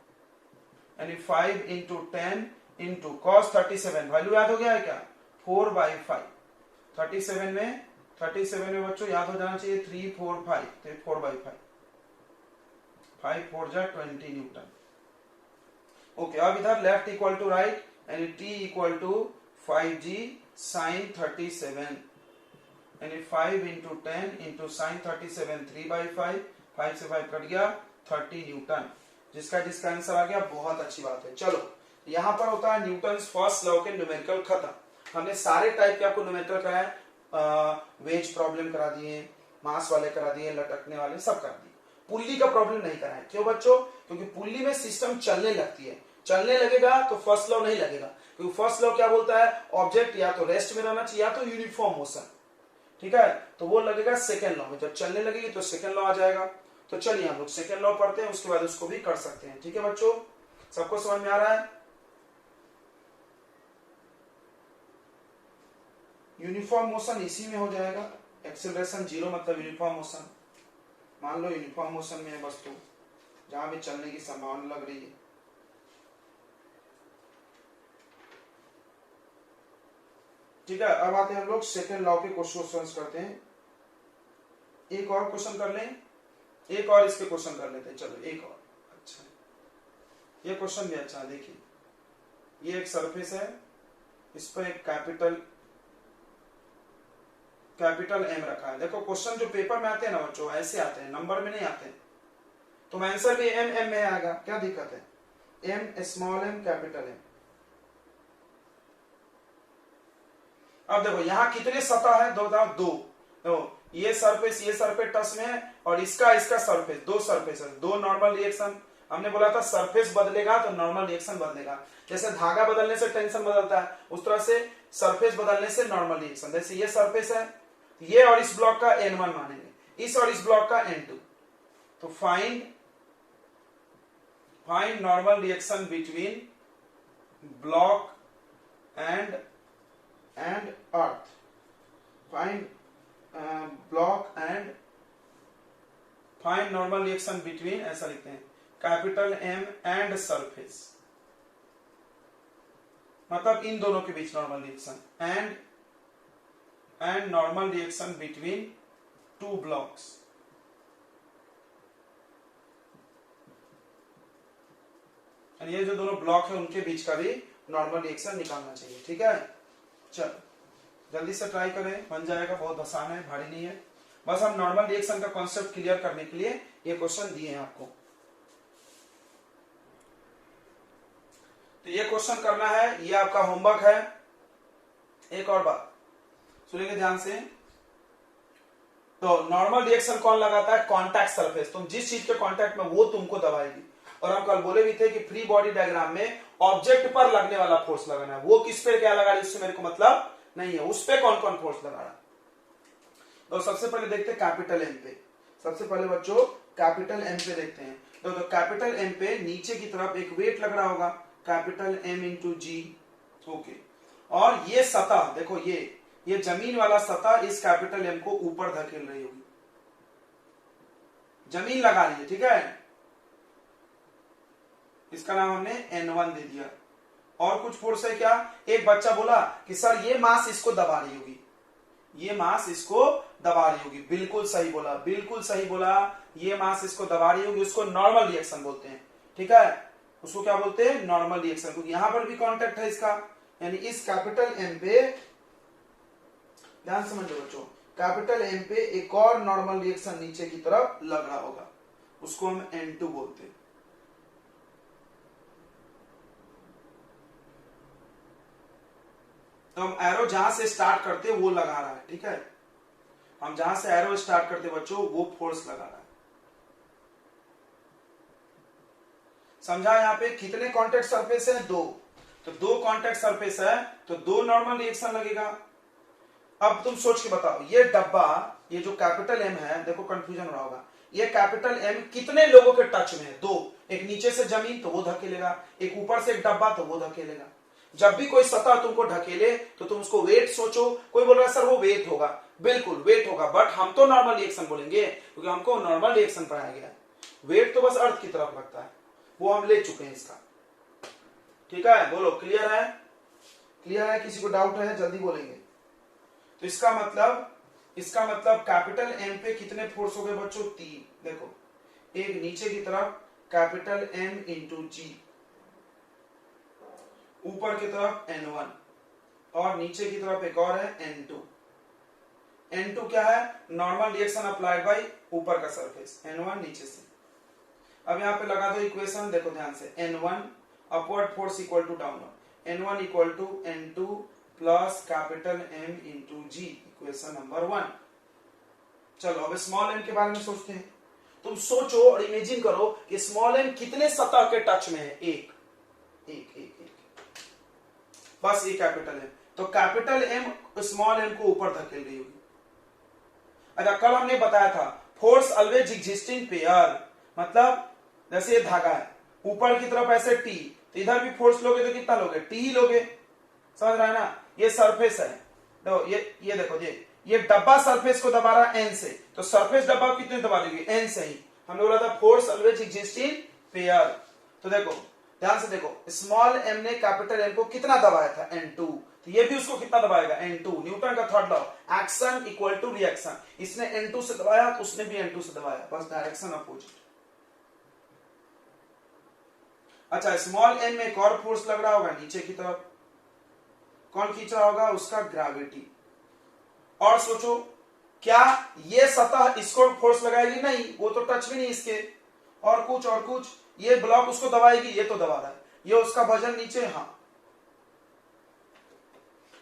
यानी 5 इंटू 10 इंटू cos 37, वैल्यू याद हो गया है क्या? 4/5। 37 में बच्चों याद हो जाना चाहिए 3 4 5, तो 4/5, 5 4 जा 20 न्यूटन। ओके अब इधर लेफ्ट इक्वल टू राइट, यानी t equal to 5g sin 37, यानी 5 इंटू 10 इंटू साइन 37, 3/5, 5 से 5 कट गया, 30 न्यूटन, जिसका आंसर आ गया। बहुत अच्छी बात है। चलो यहाँ पर होता है न्यूटन फर्स्ट लॉ के न्यूमेरिकल खत्म। हमने सारे टाइप के आपको न्यूमेरिकल कराए, वेज प्रॉब्लम करा दिए, मास वाले करा दिए, लटकने वाले सब करा दिए, पुल्ली का प्रॉब्लम नहीं कराए। क्यों बच्चों? क्योंकि पुल्ली में सिस्टम चलने लगती है, चलने लगेगा तो फर्स्ट लॉ नहीं लगेगा, क्योंकि फर्स्ट लॉ क्या बोलता है? ऑब्जेक्ट या तो रेस्ट में रहना चाहिए या तो यूनिफॉर्म मोशन, ठीक है। तो वो लगेगा सेकेंड लॉ में, जब चलने लगेगी तो सेकेंड लॉ आ जाएगा। तो चलिए हम लोग सेकेंड लॉ पढ़ते हैं, उसके बाद उसको भी कर सकते हैं, ठीक है बच्चों। सबको समझ में आ रहा है? यूनिफॉर्म मोशन इसी में हो जाएगा, एक्सेलरेशन जीरो मतलब यूनिफॉर्म मोशन। मान लो यूनिफॉर्म मोशन में है वस्तु, जहां भी चलने की संभावना लग रही है। ठीक है, अब आते हैं हम लोग सेकेंड लॉ के क्वेश्चन करते हैं। एक और क्वेश्चन कर लें, एक और इसके क्वेश्चन कर लेते हैं। चलो एक और। अच्छा, ये क्वेश्चन भी अच्छा है। देखिए, ये एक सरफेस है, इस पर एक कैपिटल एम रखा है। देखो क्वेश्चन जो पेपर में आते हैं ना बच्चों, ऐसे आते हैं, नंबर में नहीं आते, तो आंसर भी एम एम में आएगा, क्या दिक्कत है। M small M capital M. अब देखो यहाँ कितने सतह है, दो। ये सरफेस टच में है, और इसका सरफेस, दो सरफेस है, दो नॉर्मल रिएक्शन। हमने बोला था सरफेस बदलेगा तो नॉर्मल रिएक्शन बदलेगा। जैसे धागा बदलने से टेंशन बदलता है, उस तरह से सरफेस बदलने से नॉर्मल रिएक्शन। जैसे ये सरफेस है, ये और इस ब्लॉक का N1 मानेंगे, इस और इस ब्लॉक का N2। तो find normal reaction between block and earth. Find normal reaction between, ऐसा लिखते हैं, कैपिटल एम एंड सरफेस, मतलब इन दोनों के बीच normal reaction, and normal reaction between two blocks. ये जो दोनों ब्लॉक है उनके बीच का भी नॉर्मल रिएक्शन निकालना चाहिए। ठीक है, चलो जल्दी से ट्राई करें, बन जाएगा, बहुत आसान है, भारी नहीं है। बस हम नॉर्मल रिएक्शन का कॉन्सेप्ट क्लियर करने के लिए ये क्वेश्चन दिए हैं आपको। तो ये क्वेश्चन करना है, ये आपका होमवर्क है। एक और बात सुनिए ध्यान से, तो नॉर्मल रिएक्शन कौन लगाता है, कांटेक्ट सरफेस। तुम जिस चीज के कांटेक्ट में, वो तुमको दबाएगी। और हम कल बोले भी थे कि फ्री बॉडी डायग्राम में ऑब्जेक्ट पर लगने वाला फोर्स लगाना है, वो किस पे क्या लगा रही है उससे मेरे को मतलब नहीं है, उस पे कौन कौन फोर्स लगा रहा है। तो सबसे पहले देखते हैं कैपिटल एम पे। सबसे पहले बच्चों कैपिटल एम पे देखते हैं। तो कैपिटल एम पे नीचे की तरफ एक वेट लग रहा होगा, कैपिटल एम इंटू जी। ओके, और ये सतह देखो, ये जमीन वाला सतह इस कैपिटल एम को ऊपर धकेल रही होगी, जमीन लगा रही है। ठीक है, इसका नाम हमने N1 दे दिया। और कुछ फोर्स है क्या, एक बच्चा बोला कि सर ये मास इसको दबा रही होगी, ये मास इसको दबा रही होगी। बिल्कुल सही बोला, बिल्कुल सही बोला, ये मास इसको दबा रही होगी, उसको नॉर्मल रिएक्शन बोलते हैं। ठीक है, उसको क्या बोलते हैं, नॉर्मल रिएक्शन, क्योंकि यहां पर भी कांटेक्ट है इसका, यानी इस कैपिटल एम पे, ध्यान समझ लो बच्चों, कैपिटल एम पे एक और नॉर्मल रिएक्शन नीचे की तरफ लग रहा होगा, उसको हम N2 बोलते हैं। तो हम एरो जहां से स्टार्ट करते वो लगा रहा है। ठीक है, हम जहां से एरो स्टार्ट करते बच्चों, वो फोर्स लगा रहा है। समझा, यहाँ पे कितने कांटेक्ट सरफेस है, दो। तो दो कांटेक्ट सरफेस है तो दो नॉर्मल रिएक्शन लगेगा। अब तुम सोच के बताओ, ये डब्बा, ये जो कैपिटल एम है, देखो कंफ्यूजन हो रहा होगा, ये कैपिटल एम कितने लोगों के टच में है, दो। एक नीचे से जमीन तो वो धकेलेगा, एक ऊपर से एक डब्बा तो वो धकेलेगा। जब भी कोई सतह तुमको ढकेले तो तुम उसको वेट सोचो। कोई बोल रहा है सर वो वेट होगा, बिल्कुल वेट होगा, बट हम तो नॉर्मल रिएक्शन बोलेंगे, क्योंकि हमको नॉर्मल रिएक्शन पढ़ाया गया है। वेट तो बस अर्थ की तरफ लगता है, वो हम ले चुके हैं इसका। ठीक है, बोलो क्लियर है, क्लियर है, किसी को डाउट है जल्दी बोलेंगे। तो इसका मतलब कैपिटल एम पे कितने फोर्स हो गए बच्चों, 3। देखो, एक नीचे की तरफ कैपिटल एम इंटू जी, ऊपर की तरफ N1, और नीचे की तरफ एक और है N2। N2 क्या है, नॉर्मल रिएक्शन अप्लाइड बाय ऊपर का सरफेस, N1 नीचे से। अब यहाँ पे लगा दो इक्वेशन, देखो ध्यान से, N1 upward force equal to downward, N1 equal to N2 plus capital M into g, equation number 1। चलो अब स्मॉल m के बारे में सोचते हैं। तुम सोचो और इमेजिन करो कि स्मॉल m कितने सतह के टच में है, एक, बस ये कैपिटल एम। तो कैपिटल एम स्मॉल एम को ऊपर धकेल रही होगी। अच्छा, कल हमने बताया था फोर्स ऑलवेज एग्जिस्टिंग पेयर, मतलब जैसे ये धागा है, ऊपर की तरफ ऐसे टी, तो इधर भी फोर्स लोगे तो कितना लोगे, टी ही लोगे। समझ रहा है ना, ये सरफेस है, तो ये देखो, ये डब्बा सरफेस को दबा रहा है एन से, तो सरफेस डब्बा कितने दबा देगी, एन से ही। हमने बोला था force always exist in pair. तो देखो ध्यान से देखो, स्मॉल एम ने कैपिटल एन को कितना दबाया था, N2, तो ये भी उसको कितना दबाएगा, N2। न्यूटन का third law, action equal to reaction. इसने N2 से दबाया तो उसने भी N2 से दबाया, बस डायरेक्शन अपोजिट। अच्छा, स्मॉल एम में एक और फोर्स लग रहा होगा नीचे की तरफ, कौन खींच रहा होगा, उसका ग्रेविटी। और सोचो क्या ये सतह इसको फोर्स लगाएगी, नहीं, वो तो टच भी नहीं इसके। और कुछ ये ब्लॉक उसको दबाएगी, ये तो दबा रहा है, ये उसका वजन नीचे, हाँ।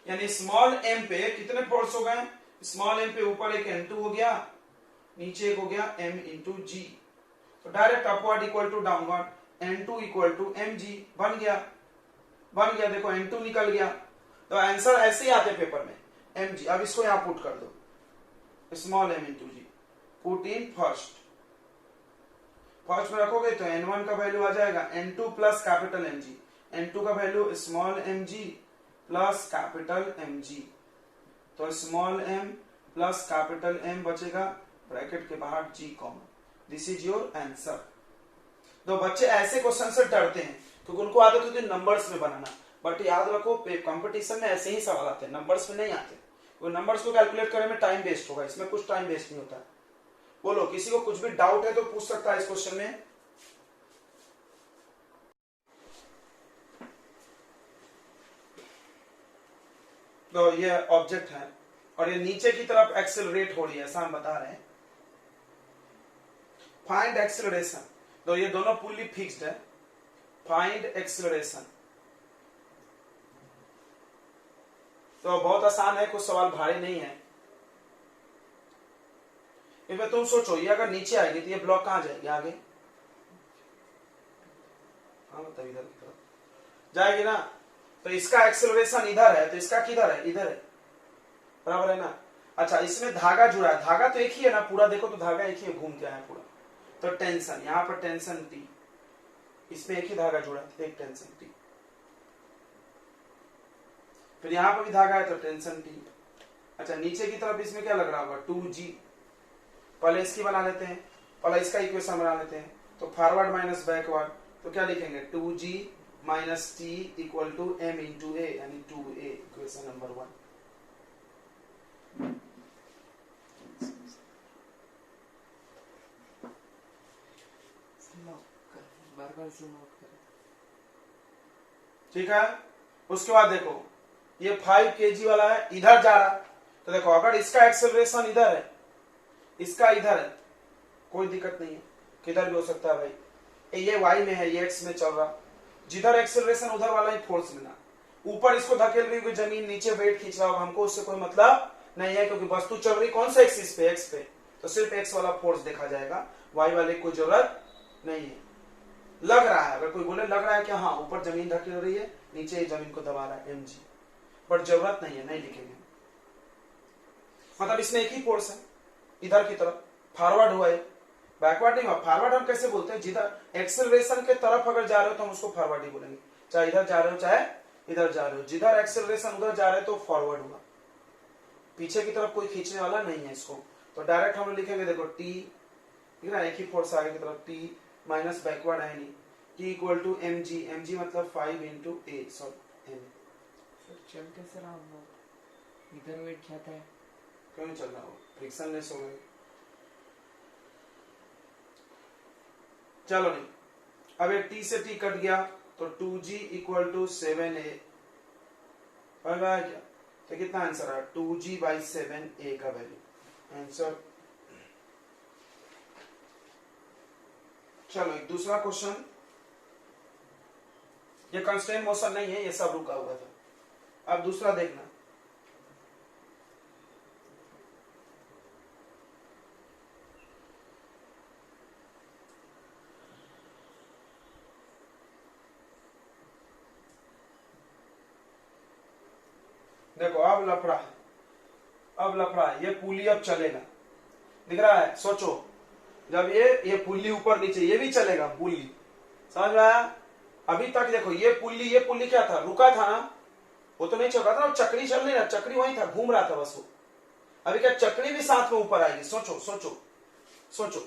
यानी स्मॉल एम पे कितने फोर्स हो गए, स्मॉल एम पे ऊपर एक N2 हो गया, नीचे एक हो गया M इंटू जी। तो direct upward equal to downward, N2 equal to mg बन गया। देखो N2 निकल गया। तो आंसर ऐसे ही आते पेपर में, mg। अब इसको यहां पुट कर दो, small m into g, put in first में रखोगे तो N1 का वैल्यू आ जाएगा N2 plus capital mg। N2 का value small mg plus capital mg। तो small m plus capital M बचेगा, ब्रैकेट के बाहर g common. This is your answer. तो बच्चे ऐसे क्वेश्चन से डरते हैं क्योंकि उनको आदत होती है नंबर्स में बनाना, बट याद रखो कंपटीशन में ऐसे ही सवाल आते हैं, नंबर्स में नहीं आते। वो नंबर्स को कैलकुलेट करने में टाइम वेस्ट होगा, इसमें कुछ टाइम वेस्ट नहीं होता। बोलो किसी को कुछ भी डाउट है तो पूछ सकता है इस क्वेश्चन में। तो ये ऑब्जेक्ट है और ये नीचे की तरफ एक्सेलरेट हो रही है, ऐसा हम बता रहे हैं। Find acceleration. तो ये दोनों पुल्ली फिक्स्ड है, फाइंड एक्सेलरेशन। तो बहुत आसान है, कुछ सवाल भारी नहीं है। इसमें तुम सोचो ये अगर नीचे आएगी तो ये ब्लॉक कहां जाएगी, आगे, हाँ मतलब इधर की तरफ जाएगी ना। तो इसका एक्सेलरेशन इधर है, तो इसका किधर है, इधर है, बराबर है ना। अच्छा, इसमें धागा जुड़ा है, धागा तो एक ही है ना पूरा, देखो तो धागा एक ही घूम के आया पूरा। तो टेंशन, यहां पर टेंशन T, इसमें एक ही धागा जुड़ा है, एक टेंशन T। फिर यहां पर भी धागा है तो टेंशन T। अच्छा, नीचे की तरफ इसमें क्या लग रहा होगा, 2G। पहले इसकी बना लेते हैं, पहले इसका इक्वेशन बना लेते हैं। तो फॉरवर्ड माइनस बैकवर्ड, तो क्या लिखेंगे, 2G minus T equal to M into A, यानी 2A, इक्वेशन नंबर 1। ठीक है। उसके बाद देखो ये 5 kg वाला है, इधर जा रहा। तो देखो अगर इसका एक्सेलरेशन इधर है, इसका इधर है, कोई दिक्कत नहीं है, किधर भी हो सकता है भाई। ये y में है, ये x में चल रहा, जिधर एक्सेलरेशन उधर वाला ही फोर्स लेना। ऊपर इसको धकेल रही हुई जमीन, नीचे वेट खींच रहा होगा, हमको उससे कोई मतलब नहीं है, क्योंकि वस्तु चल रही कौन सा एक्सिस पे, x पे। तो सिर्फ x वाला फोर्स देखा जाएगा, y वाले की कोई जरूरत नहीं है। लग रहा है, अगर कोई बोले लग रहा है कि हाँ ऊपर जमीन धकेल रही है, नीचे जमीन को दबा रहा है, mg, पर जरूरत नहीं है, नहीं लिखेंगे। मतलब इसमें एक ही फोर्स है, इधर की तरफ फॉरवर्ड हुआ है, बैकवर्ड नहीं हुआ। फॉरवर्ड हम कैसे बोलते हैं, जिधर एक्सेलरेशन के तरफ अगर जा रहे हो तो हम उसको फॉरवर्ड ही बोलेंगे, चाहे इधर जा रहे हो चाहे इधर जा रहे हो। जिधर एक्सेलरेशन उधर जा रहे हो तो फॉरवर्ड हुआ, पीछे की तरफ कोई खींचने वाला नहीं है इसको। तो डायरेक्ट हम लिखेंगे, देखो टी, ठीक है, एक ही फोर्स आगे की तरफ, टी माइनस बैकवर्ड है नहीं, T equal to mg, mg मतलब 5 इंटू a, सॉरी m। चल कैसे रहा हम लोग, इधर वेट जाता है, क्यों नहीं चल रहा हो, फ्रिक्शनलेस हो गए। चलो नहीं, अब एक t से t कट गया तो 2g इक्वल टू 7a, क्या, तो कितना आंसर है, 2g बाई 7a का वैल्यू आंसर। चलो एक दूसरा क्वेश्चन, ये कंस्ट्रेंट मोशन नहीं है, ये सब रुका हुआ था। अब दूसरा देखना, देखो अब लफड़ा है, अब लफड़ा है, ये पुली अब चलेगा, दिख रहा है। सोचो जब ये पुल्ली ऊपर नीचे, ये भी चलेगा पुल्ली, समझ में आया। अभी तक देखो ये पुल्ली क्या था, रुका था ना, वो तो नहीं चल रहा था, चक्री चल रही ना, चक्री वहीं था, घूम रहा था बस वो। अभी क्या चक्री भी साथ में ऊपर आएगी, सोचो सोचो सोचो।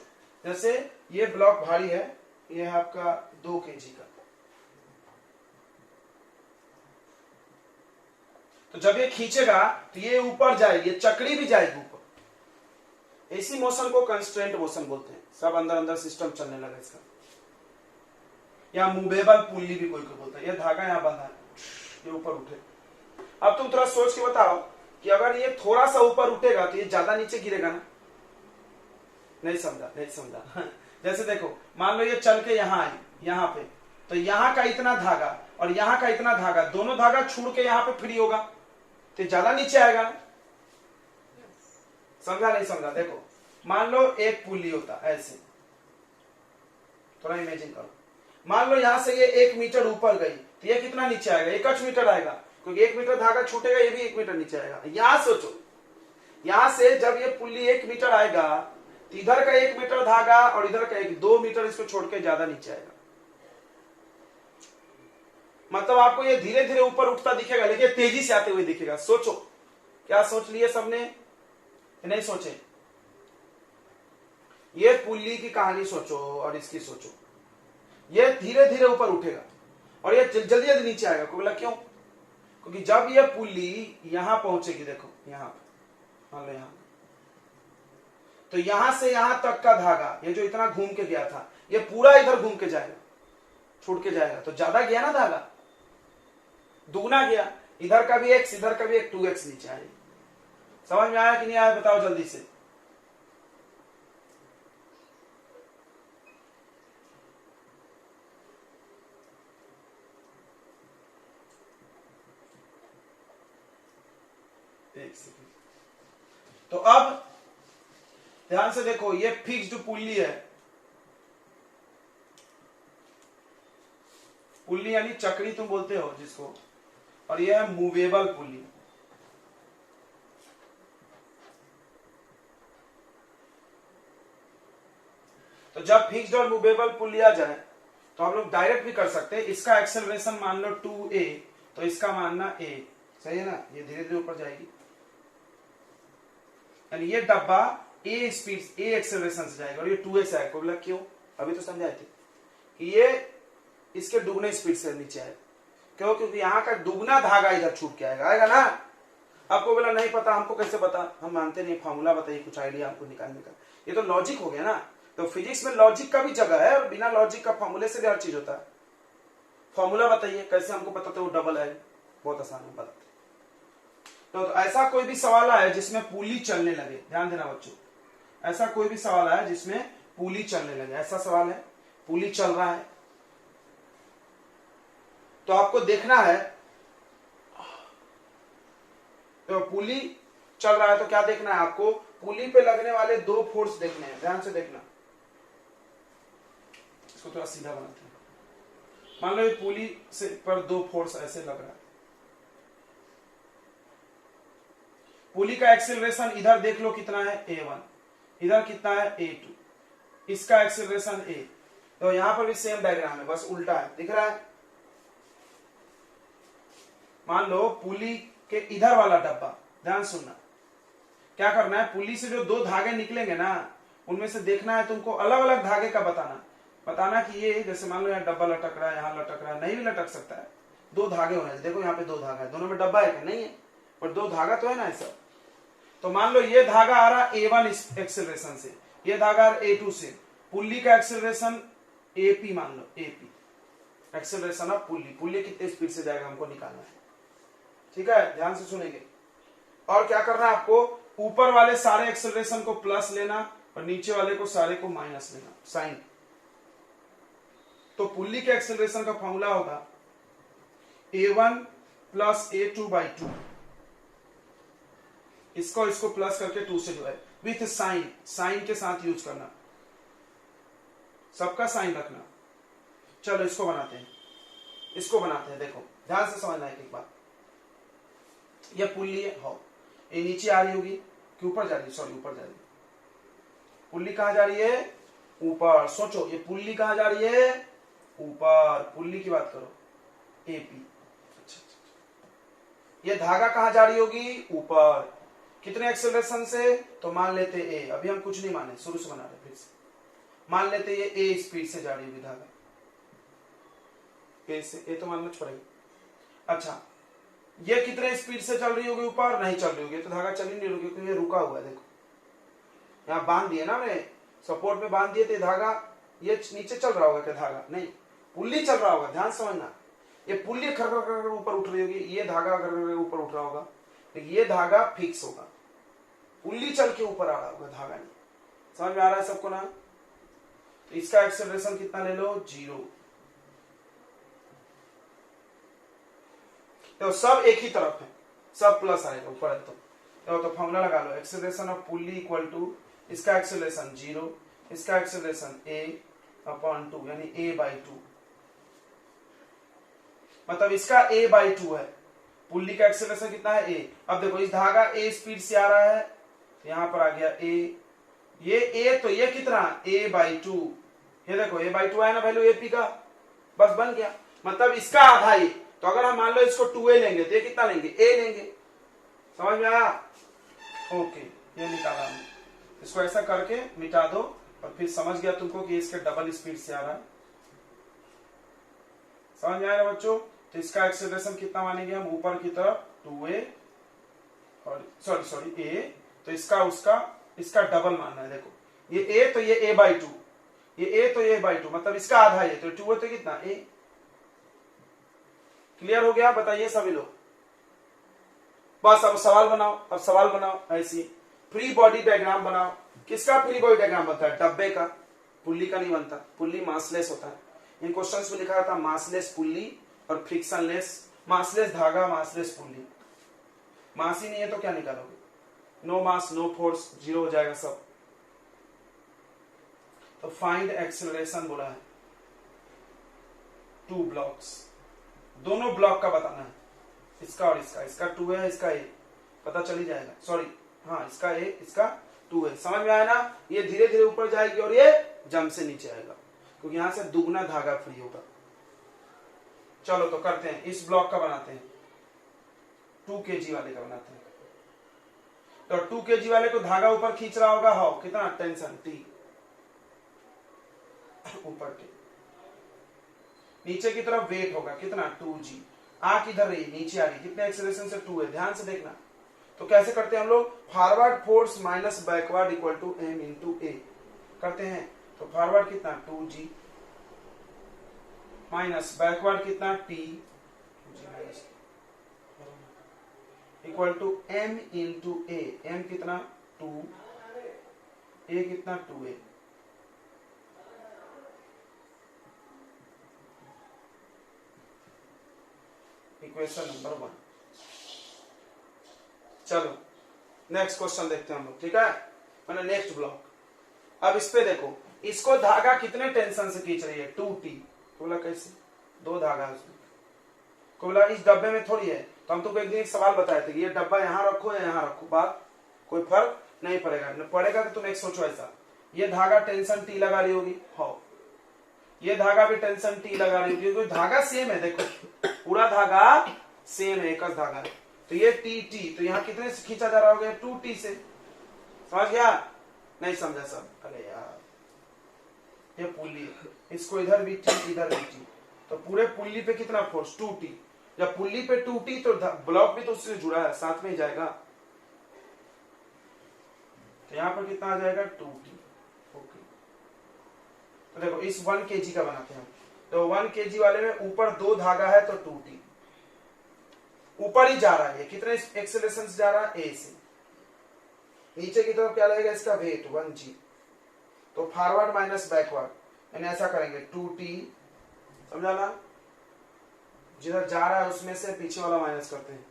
जैसे ये ब्लॉक भारी है, ये है आपका 2 kg का, तो जब ये खींचेगा तो ये ऊपर जाएगी, ये चक्री भी जाएगी ऊपर। इसी मोशन को कंस्ट्रेंट मोशन बोलते हैं। सब अंदर अंदर सिस्टम चलने लगा इसका। या मूवेबल पुल्ली भी कोई बोलता है। ये धागा यहां बंधा है, ये ऊपर उठे। अब तुम थोड़ा सोच के बताओ कि अगर ये थोड़ा सा ऊपर उठेगा तो ये ज्यादा नीचे गिरेगा ना? नहीं समझा, नहीं समझा। जैसे देखो, मान लो ये चल के यहां आई, यहां पे, तो यहां का इतना धागा और यहां का इतना धागा, दोनों धागा छुड़ के यहां पे फ्री होगा, तो ज्यादा नीचे आएगा ना? समझा नहीं समझा? देखो, मान लो एक पुल्ली होता ऐसे, थोड़ा इमेजिन करो। मान लो यहां से ये 1 मीटर ऊपर गई तो ये कितना नीचे आएगा? 1 मीटर आएगा, क्योंकि 1 मीटर धागा छूटेगा, ये भी 1 मीटर नीचे आएगा। यहां सोचो, यहां से जब ये पुल्ली 1 मीटर आएगा तो इधर का 1 मीटर धागा और इधर का 2 मीटर इसको छोड़ के ज्यादा नीचे आएगा। मतलब आपको ये धीरे धीरे ऊपर उठता दिखेगा, लेकिन तेजी से आते हुए दिखेगा। सोचो, क्या सोच लिए सबने? नहीं सोचे? ये पुल्ली की कहानी सोचो और इसकी सोचो। ये धीरे धीरे ऊपर उठेगा और ये जल्दी जल्दी नीचे आएगा। को बोला क्यों? क्योंकि जब ये पुल्ली यहां पहुंचेगी, देखो यहां पे, मान लो यहां, तो यहां से यहां तक का धागा, ये जो इतना घूम के गया था, ये पूरा इधर घूम के जाएगा, छूट के जाएगा, तो ज्यादा गया ना धागा, दुगना गया। इधर का भी x, इधर का भी एक 2x नीचे आएगा। समझ में आया कि नहीं आया? बताओ जल्दी से। एक सेकंड। तो अब ध्यान से देखो, ये फिक्स्ड पुल्ली है, पुल्ली यानी चक्री तुम बोलते हो जिसको, और ये है मूवेबल पुल्ली। तो जब फिक्स्ड और मूवेबल पुल्ली आ जाए तो हम लोग डायरेक्ट भी कर सकते हैं। इसका एक्सेलरेशन मान लो 2a, तो इसका मानना a, सही है ना? ये धीरे धीरे ऊपर जाएगी, यानी ये डब्बा a स्पीड, a एक्सेलरेशन से जाएगा और ये 2a से आएगा। बोला क्यों? अभी तो समझाए थे कि ये इसके दुगने स्पीड से नीचे आएगा। क्यों? क्योंकि यहाँ का दुगना धागा इधर छूट के आएगा, आएगा ना? आपको बोला नहीं पता, हमको कैसे पता? हम मानते नहीं, फॉर्मूला बताइए, कुछ आइडिया आपको निकालने का। ये तो लॉजिक हो गया ना। तो फिजिक्स में लॉजिक का भी जगह है, और बिना लॉजिक का फॉर्मूले से भी हर चीज होता है। फॉर्मूला बताइए, कैसे हमको पता था वो डबल है? बहुत आसान है, बताते। तो ऐसा कोई भी सवाल आया जिसमें पुली चलने लगे, ध्यान देना बच्चों, ऐसा कोई भी सवाल आया जिसमें पुली चलने लगे, ऐसा सवाल है, पुली चल रहा है, तो आपको देखना है, तो पुली चल रहा है तो क्या देखना है आपको? पुली पे लगने वाले 2 फोर्स देखने हैं, ध्यान से देखना। इसको थोड़ा सीधा बनाते हैं। मान लो ये पुली से पर 2 फोर्स ऐसे लग रहा है। पुली का एक्सेलरेशन इधर देख लो कितना है, a1, इधर कितना है, a2, इसका एक्सेलरेशन a। तो यहां पर भी सेम डायग्राम है, बस उल्टा है, दिख रहा है? मान लो पुली के इधर वाला डब्बा, ध्यान सुनना, क्या करना है? पुली से जो 2 धागे निकलेंगे ना, उनमें से देखना है तुमको अलग अलग धागे का बताना कि ये, जैसे मान लो यहाँ डब्बा लटक रहा है, यहाँ लटक रहा है, नहीं भी लटक सकता है, 2 धागे होने चाहिए। देखो यहाँ पे 2 धागा है, दोनों में डब्बा है क्या? नहीं है, पर 2 धागा तो है ना ऐसा। तो मान लो ये धागा आ रहा a1 एक्सेलरेशन से, ये धागा आ रहा a2 से, पुल्ली का एक्सेलरेशन ap, मान लो ap acceleration of pulley. Pulley कितने स्पीड से जाएगा हमको निकालना है, ठीक है? ध्यान से सुनेंगे। और क्या करना है आपको? ऊपर वाले सारे एक्सेलरेशन को प्लस लेना और नीचे वाले को सारे को माइनस लेना, साइन। तो पुल्ली के एक्सेलरेशन का फॉर्मूला होगा a1 प्लस a2/2, इसको प्लस करके 2 से डिवाइड, विथ साइन, साइन के साथ यूज करना, सबका साइन रखना। चलो इसको बनाते हैं, देखो ध्यान से समझना है एक बात। ये पुल्ली है, हो, ये नीचे आ रही होगी कि ऊपर जा रही है? सॉरी, ऊपर जा रही है। पुल्ली कहां जा रही है? ऊपर। सोचो, ये पुल्ली कहां जा रही है? ऊपर। पुल्ली की बात करो, एपी। अच्छा, ये धागा कहां जा रही होगी? ऊपर। कितने एक्सेलरेशन से, तो मान लेते ए, अभी हम कुछ नहीं माने, शुरू से बना रहे फिर से। मान लेते ये ए स्पीड से जा रही होगी धागा, ए से, ए तो मानना पड़ेगा। अच्छा, ये कितने स्पीड से चल रही होगी ऊपर, नहीं चल रही होगी, तो धागा चल ही नहीं होगी, क्योंकि ये रुका हुआ है। देखो यहाँ बांध दिए ना मैंने, सपोर्ट में बांध दिए थे धागा, ये नीचे चल रहा होगा क्या धागा, नहीं, पुल्ली चल रहा होगा, ध्यान समझना। ये पुल्ली खर खर खर ऊपर उठ रही होगी, ये धागा खर खर ऊपर उठ रहा होगा, तो ये धागा फिक्स होगा, पुल्ली चल के ऊपर आ रहा होगा, धागा नहीं। समझ में आ रहा है सबको ना? तो इसका एक्सेलरेशन कितना ले लो, 0। तो सब एक ही तरफ है, सब प्लस आएगा ऊपर है तो फॉर्मूला लगा लो, acceleration of pulley equal to, इसका एक्सेलरेशन 0, इसका एक्सेलरेशन a/2 यानी a/2, मतलब इसका a/2 है, पुल्ली का एक्सेलरेशन कितना है a। अब देखो इस धागा a स्पीड से आ रहा है, यहां पर आ गया a, ये a, तो ये कितना a/2, ये देखो a/2 आया ना वैल्यू AP का, बस बन गया, मतलब इसका आधा ये। तो अगर हम मान लो इसको 2a लेंगे तो ये कितना लेंगे, a लेंगे। समझ में आया? ओके, ये निकाला हमने, इसको ऐसा करके मिटा दो, और फिर समझ गया तुमको कि इसके डबल स्पीड से आ रहा है। समझ में आया ना बच्चों? तो इसका एक्सेलरेशन कितना मानेंगे हम, ऊपर की तरफ 2a, और सॉरी a, तो इसका डबल मानना है। देखो ये a, तो ये a/2, ये a, तो ये a/2, मतलब इसका आधा ये, तो 2 है तो कितना a। क्लियर हो गया? बताइए सभी लोग। बस अब सवाल बनाओ, अब सवाल बनाओ ऐसी। फ्री बॉडी डायग्राम बनाओ। किसका फ्री बॉडी डायग्राम बनता है, डब्बे का, पुल्ली का नहीं बनता, पुल्ली मासलेस होता है। इन क्वेश्चंस में लिखा था मासलेस पुल्ली और फ्रिक्शनलेस, मासलेस धागा, मासलेस पुल्ली। मास ही नहीं है तो क्या निकालोगे, नो मास नो फोर्स, 0 हो जाएगा सब। तो फाइंड एक्सेलरेशन बोला है, 2 ब्लॉक्स, दोनों ब्लॉक का बताना है, इसका और इसका 2 है, इसका a, पता चल ही जाएगा। सॉरी हाँ, इसका a, इसका 2 है। समझ में आया ना? ये धीरे धीरे ऊपर जाएगी और ये जम से नीचे आएगा, क्योंकि यहां से दुगना धागा फ्री होगा। चलो तो करते हैं, इस ब्लॉक का बनाते हैं, 2 kg वाले का बनाते हैं। तो 2 kg वाले को धागा ऊपर खींच रहा होगा, हाउ, कितना टेंशन T, ऊपर T, नीचे की तरफ वेट होगा कितना 2g, आ किधर रही, नीचे आ रही, कितने एक्सेलरेशन से 2 है, ध्यान से देखना। तो कैसे करते हैं हम लोग, forward force minus backward equal to m into a करते हैं। तो फॉरवर्ड कितना 2g माइनस बैकवर्ड कितना t equal to m into a, m कितना 2, a कितना 2a। Equation number 1। चलो नेक्स्ट क्वेश्चन देखते हैं हम लोग, ठीक है, मैंने नेक्स्ट ब्लॉक। अब इस पे देखो, इसको धागा कितने टेंशन से खींच रही है, 2t। बोला कैसे, 2 धागा है उसमें, बोला इस डब्बे में थोड़ी है। तो हम तुमको एक दिन एक सवाल बताए थे कि ये डब्बा यहाँ रखो या यहाँ रखो, बात कोई फर्क नहीं पड़ेगा, पड़ेगा तो तुम एक सोचो ऐसा, ये धागा टेंशन t लगा रही होगी, हो ये धागा भी टेंशन t लगा रही होगी, क्योंकि धागा सेम है, देखो पूरा धागा सेम है, एक धागा है। तो ये t, तो यहाँ कितने से खींचा जा रहा होगा, 2t से। समझ गया? नहीं समझा सब? अरे यार, ये पुल्ली है, इसको इधर भी t, इधर भी t, तो पूरे पुल्ली पे कितना फोर्स 2t। जब पुल्ली पे 2t, तो ब्लॉक भी तो उससे जुड़ा है, साथ में ही जाएगा, तो यहाँ पर कितना आ जाएगा 2t। ओके, तो देखो इस 1 kg का बनाते हैं हम। तो 1 kg वाले में ऊपर 2 धागा है तो 2t, ऊपर ही जा रहा है, कितने एक्सेलरेशन से जा रहा है, a से। नीचे की तरफ क्या लगेगा, इसका वेट 1g, तो फॉरवर्ड माइनस बैकवर्ड, यानी ऐसा करेंगे 2t, समझा ना, जिधर जा रहा है उसमें से पीछे वाला माइनस करते हैं,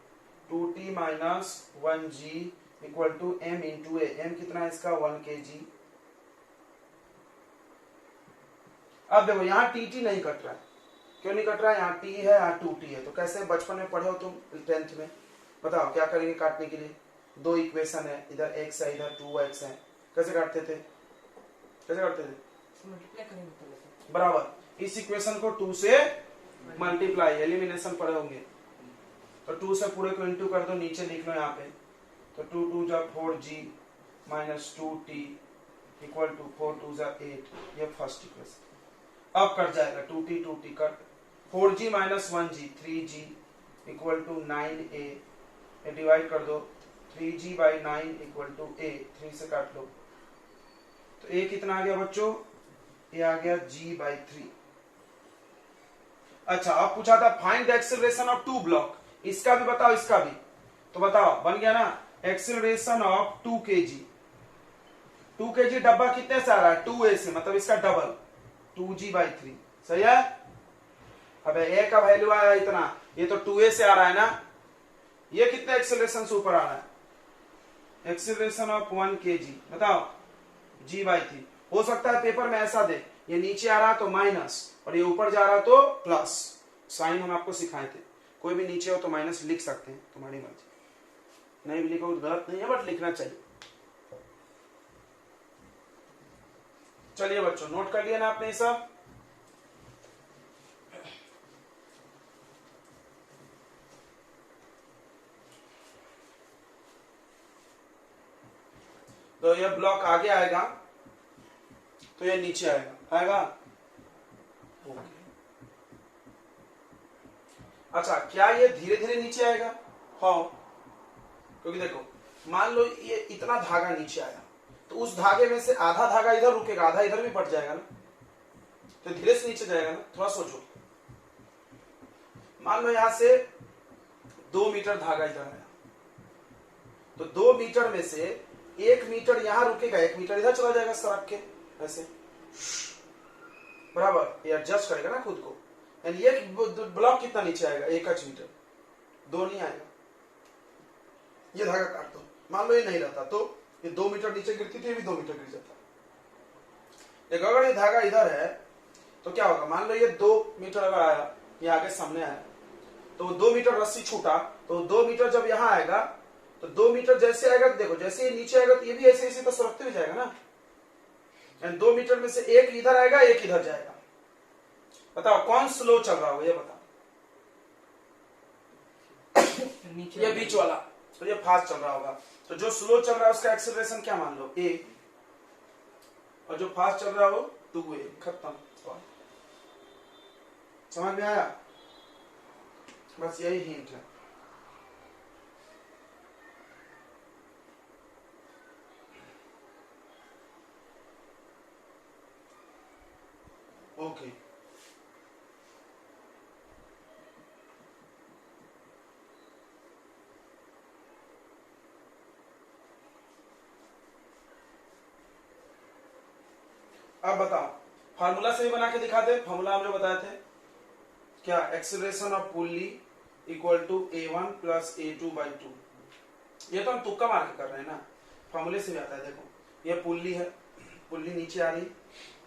2t minus 1g equal to m into a, m कितना है इसका 1 kg। अब देखो यहाँ tt नहीं कट रहा है, क्यों नहीं कट रहा है, यहाँ t है, यहाँ 2t है, तो कैसे, बचपन में पढ़े हो तुम 10th में, बताओ क्या करेंगे काटने के लिए, 2 इक्वेशन है, इधर x है, इधर 2x है, कैसे काटते थे, कैसे करते थे, बराबर, इस इक्वेशन को 2 से मल्टीप्लाई, एलिमिनेशन पढ़े होंगे, तो 2 से पूरे को इंटू कर दो, नीचे लिख लो यहाँ पे, तो 2 जा 4g minus 2t equal to 4 जा 8, ये फर्स्ट इक्वेशन। अब कट जाएगा 2t cut, 4g minus 1g 3g equal to 9a, ये डिवाइड कर दो 3g by 9 equal to a, 3 से काट लो तो a कितना आ गया बच्चों, ये आ गया g बाई 3। अच्छा अब पूछा था find the acceleration of 2 block, इसका भी बताओ इसका भी, तो बताओ बन गया ना एक्सेलरेशन ऑफ 2 kg। 2 kg डब्बा कितने से आ रहा है, 2a से, मतलब इसका डबल 2g बाई 3, सही है। अब a का वैल्यू आया इतना, ये तो 2a से आ रहा है ना, ये कितने एक्सेलरेशन से ऊपर आ रहा है, एक्सेलरेशन ऑफ 1 kg, बताओ g बाई 3। हो सकता है पेपर में ऐसा दे, ये नीचे आ रहा तो माइनस और ये ऊपर जा रहा तो प्लस, साइन हम आपको सिखाए थे, कोई भी नीचे हो तो माइनस लिख सकते हैं, तुम्हारी मर्जी, नहीं भी लिखो तो गलत नहीं है बट लिखना चाहिए। चलिए बच्चों नोट कर लिया ना आपने सब। तो ये ब्लॉक आगे आएगा तो ये नीचे आएगा। अच्छा क्या ये धीरे धीरे नीचे आएगा, हाँ, क्योंकि देखो मान लो ये इतना धागा नीचे आया तो उस धागे में से आधा धागा इधर रुकेगा, आधा इधर भी पट जाएगा ना, तो धीरे से नीचे जाएगा ना। थोड़ा सोचो, मान लो यहां से 2 मीटर धागा इधर आया तो 2 मीटर में से 1 मीटर यहां रुकेगा, 1 मीटर इधर चला जाएगा सरक के ऐसे, बराबर, ये एडजस्ट करेगा ना खुद को। यानी ये ब्लॉक कितना नीचे आएगा, 1 मीटर, 2 नहीं आएगा। ये धागा काट दो, मान लो ये नहीं रहता तो ये 2 मीटर नीचे गिरती थी, ये भी 2 मीटर गिर जाता। एक अगर ये धागा इधर है तो क्या होगा, मान लो ये 2 मीटर अगर आया, ये आगे सामने आया तो 2 मीटर रस्सी छूटा तो 2 मीटर जब यहां आएगा तो 2 मीटर जैसे आएगा, देखो जैसे ये नीचे आएगा तो ये भी ऐसे ऐसे तो सरकते हुए जाएगा ना। यानी 2 मीटर में से 1 इधर आएगा, 1 इधर जाएगा। बताओ कौन स्लो चल रहा होगा, ये बताओ। ये बीच वाला तो ये फास्ट चल रहा होगा, तो जो स्लो चल रहा है उसका एक्सेलरेशन क्या मान लो, a, और जो फास्ट चल रहा हो 2a, खत्म। समझ में आया, बस यही हिंट है। ओके अब बताओ फार्मूला से ही बना के दिखा दे। फार्मूला हम जो बताए थे क्या, acceleration of pulley equal to a1 plus a2 by 2। ये तो हम तुक्का मार के कर रहे हैं ना, फार्मूले से भी आता है। देखो ये पुल्ली है, पुल्ली नीचे आ रही,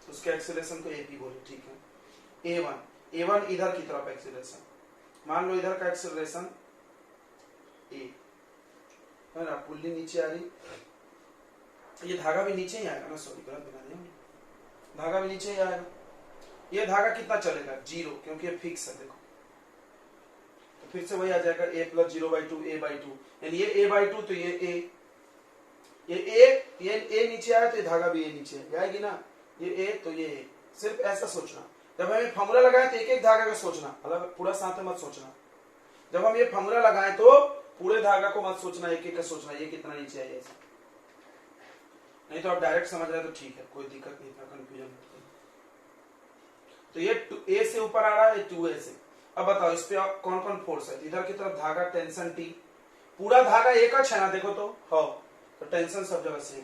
उसके एक्सेलरेशन को AP बोले, ठीक है। a1 इधर की तरफ एक्सेलरेशन, मान लो इधर का एक्सेलरेशन a है ना, पुल्ली नीचे आ रही, ये धागा भी नीचे ही आएगा ना, सॉरी गलत बना दिया, धागा भी नीचे ही आएगा। ये धागा कितना चलेगा, 0, क्योंकि ये फिक्स है। देखो तो फिर से वही आ जाएगा a प्लस 0/2 a/2, यानी ये a/2 तो ये a, ये a नीचे आया तो ये धागा भी a नीचे आएगी ना, ये a तो ये a। सिर्फ ऐसा सोचना, जब हम ये फॉर्मूला लगाए तो एक एक धागा का सोचना, अलग पूरा साथ में मत सोचना। जब हम ये फॉर्मूला लगाए तो पूरे धागा को मत सोचना, एक एक का सोचना, ये कितना नीचे आएगा ऐसा। नहीं तो आप डायरेक्ट समझ रहे तो ठीक है, कोई दिक्कत नहीं, इतना कंफ्यूजन नहीं। तो ये a से ऊपर आ रहा है, 2a से। अब बताओ इस पे कौन कौन फोर्स है, इधर की तरफ धागा टेंशन T, पूरा धागा एक है ना, देखो तो हो, तो टेंशन सब जगह सेम।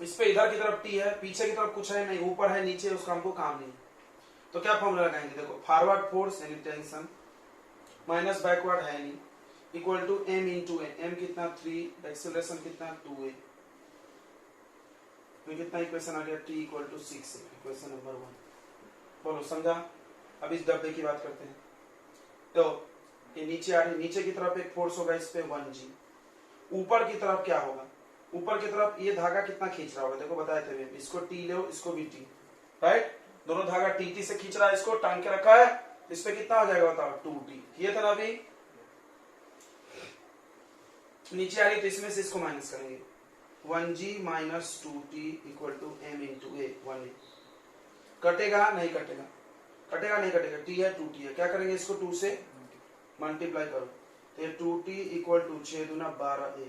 इस पे इधर की तरफ T है, पीछे की तरफ कुछ है नहीं, ऊपर है नीचे, उसका हमको काम नहीं। तो क्या फॉर्मूला लगाएंगे, देखो फॉरवर्ड फोर्स यानी टेंशन माइनस बैकवर्ड है नहीं, equal to m into m कितना 3, एक्सेलरेशन कितना 2a, तो कितना इक्वेशन आ गया, t equal to 6, equation number 1। बोलो समझा। अब इस डब्बे की बात करते हैं, तो ये नीचे आ रही, नीचे की तरफ एक फोर्स होगा इस पे 1g, ऊपर की तरफ क्या होगा, ऊपर की तरफ ये धागा कितना खींच रहा होगा, देखो बताए थे, इसको t लो, इसको भी t, राइट, दोनों धागा t से खींच रहा है, इसको टांग के रखा है, इस पे कितना हो जाएगा बताओ, 2t, ये था ना अभी। नीचे आ रही है तो इसमें से इसको माइनस करेंगे 1g minus 2t equal to m into a 1a। कटेगा नहीं कटेगा, कटेगा नहीं कटेगा, t है 2t है, क्या करेंगे इसको 2 से मल्टीप्लाई करो तो ये 2t इक्वल टू 6 दूना 12a,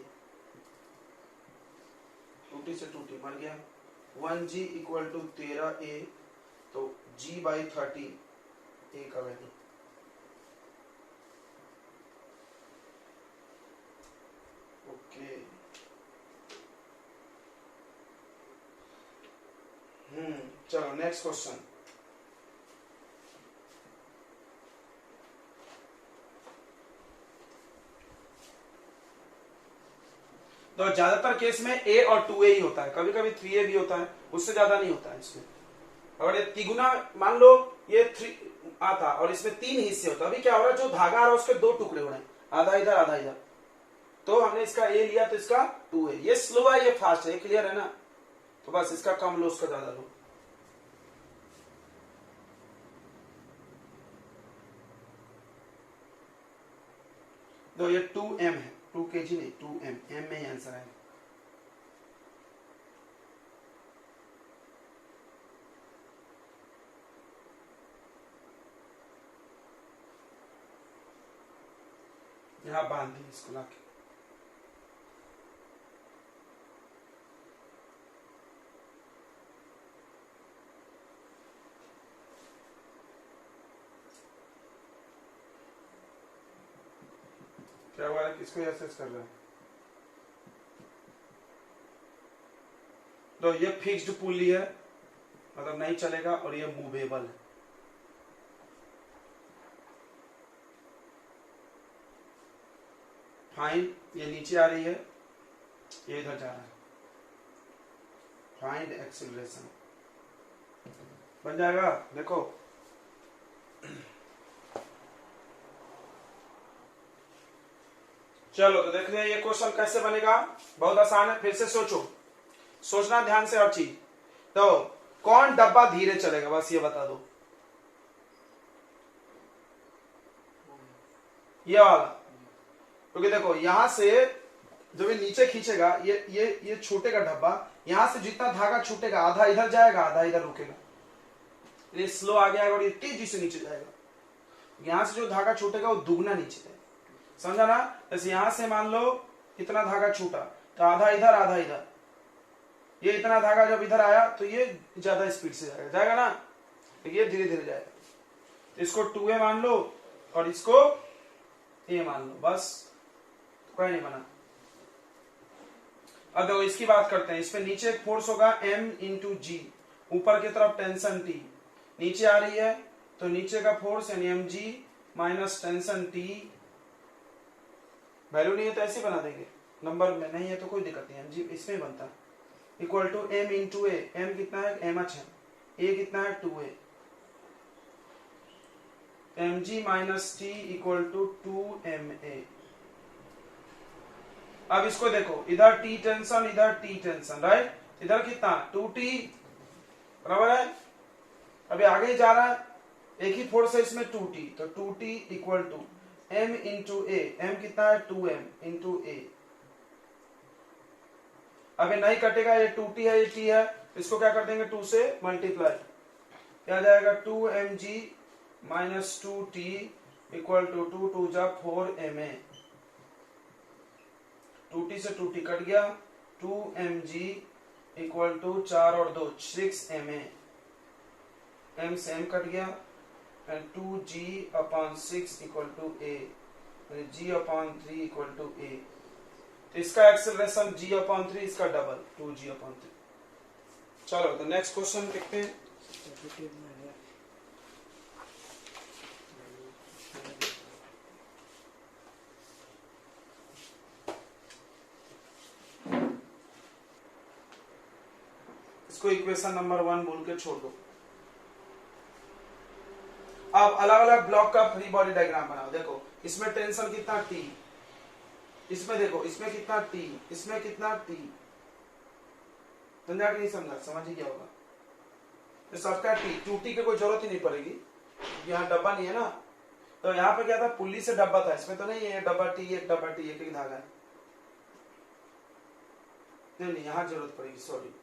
2t से 2t मर गया, 1g इक्वल टू 13a, तो g बाई 30 a का वैल्यू। ओके चलो नेक्स्ट क्वेश्चन। तो ज्यादातर केस में a और 2a ही होता है, कभी कभी 3a भी होता है, उससे ज्यादा नहीं होता है इसमें। अगर ये तिगुना मान लो ये 3 आता और इसमें 3 हिस्से होता, अभी क्या हो रहा है जो धागा आ रहा है उसके 2 टुकड़े हो रहे हैं, आधा इधर आधा इधर, तो हमने इसका a लिया तो इसका 2a, ये स्लो है ये फास्ट है, क्लियर है ना, तो बस इसका कम लो उसका ज्यादा लो। तो ये 2m है, 2 kg नहीं 2m, m में ही आंसर है। यहां बांध दी इसको लाके, क्या हुआ है, किसको एसेस कर रहा है। तो ये फिक्स्ड पुली है, मतलब नहीं चलेगा, और ये मूवेबल है। फाइंड, ये नीचे आ रही है, ये इधर जा रहा है, फाइंड एक्सीलरेशन बन जाएगा। देखो चलो तो देखते हैं ये क्वेश्चन कैसे बनेगा, बहुत आसान है, फिर से सोचो, सोचना ध्यान से हर चीज। तो कौन डब्बा धीरे चलेगा, बस ये बता दो, ये वाला, क्योंकि देखो यहां से जब ये नीचे खींचेगा ये छूटेगा डब्बा, यहां से जितना धागा छूटेगा आधा इधर जाएगा आधा इधर रुकेगा, ये स्लो आगे आएगा और ये तेजी से नीचे जाएगा, यहां से जो धागा छूटेगा वो दुगना नीचे जाएगा, समझा ना। जैसे यहां से मान लो इतना धागा छूटा तो आधा इधर आधा इधर, ये इतना धागा जब इधर आया तो ये ज्यादा स्पीड से जाएगा, जाएगा ना, तो ये धीरे धीरे जाएगा, तो इसको 2a मान लो और इसको a मान लो, बस कोई नहीं बना। अब देखो इसकी बात करते हैं, इसमें नीचे एक फोर्स होगा m इंटू जी, ऊपर की तरफ टेंशन T, नीचे आ रही है तो नीचे का फोर्स यानी mg minus tension T, value नहीं है तो ऐसे बना देंगे, नंबर में नहीं है तो कोई दिक्कत नहीं, mg इसमें बनता है, equal to m into a, m कितना है mh है, a कितना है 2a, mg minus t equal to 2ma। अब इसको देखो, इधर t टेंशन इधर t टेंशन, राइट, इधर कितना 2t, बराबर है, अभी आगे जा रहा है, एक ही फोर्स है इसमें 2t, तो 2t equal to m into a, m कितना है 2m इंटू a, अभी नहीं कटेगा, ये 2t है ये t है, इसको क्या कर देंगे 2 से मल्टीप्लाई, क्या जाएगा 2mg minus 2t equal to 2 2 जा 4ma, 2t से 2t कट गया, 2mg इक्वल टू 4 और 2 6ma, m से m कट गया, and 2g upon 6 equal to a, g upon 3 equal to a, तो इसका एक्सेलरेशन g अपॉन 3, इसका डबल 2g अपॉन 3। चलो तो नेक्स्ट क्वेश्चन देखते हैं। इसको इक्वेशन नंबर 1 बोल के छोड़ दो। अब अलग अलग ब्लॉक का फ्री बॉडी डायग्राम बनाओ। देखो इसमें टेंशन कितना T, इसमें देखो इसमें कितना T, इसमें कितना T, समझा कि नहीं समझा, समझ ही क्या होगा, तो सबका T, 2T की कोई जरूरत ही नहीं पड़ेगी, यहाँ डब्बा नहीं है ना, तो यहाँ पे क्या था पुल्ली से डब्बा था, इसमें तो नहीं है, डब्बा T एक डब्बा T एक धागा है, नहीं नहीं यहाँ जरूरत पड़ेगी, सॉरी।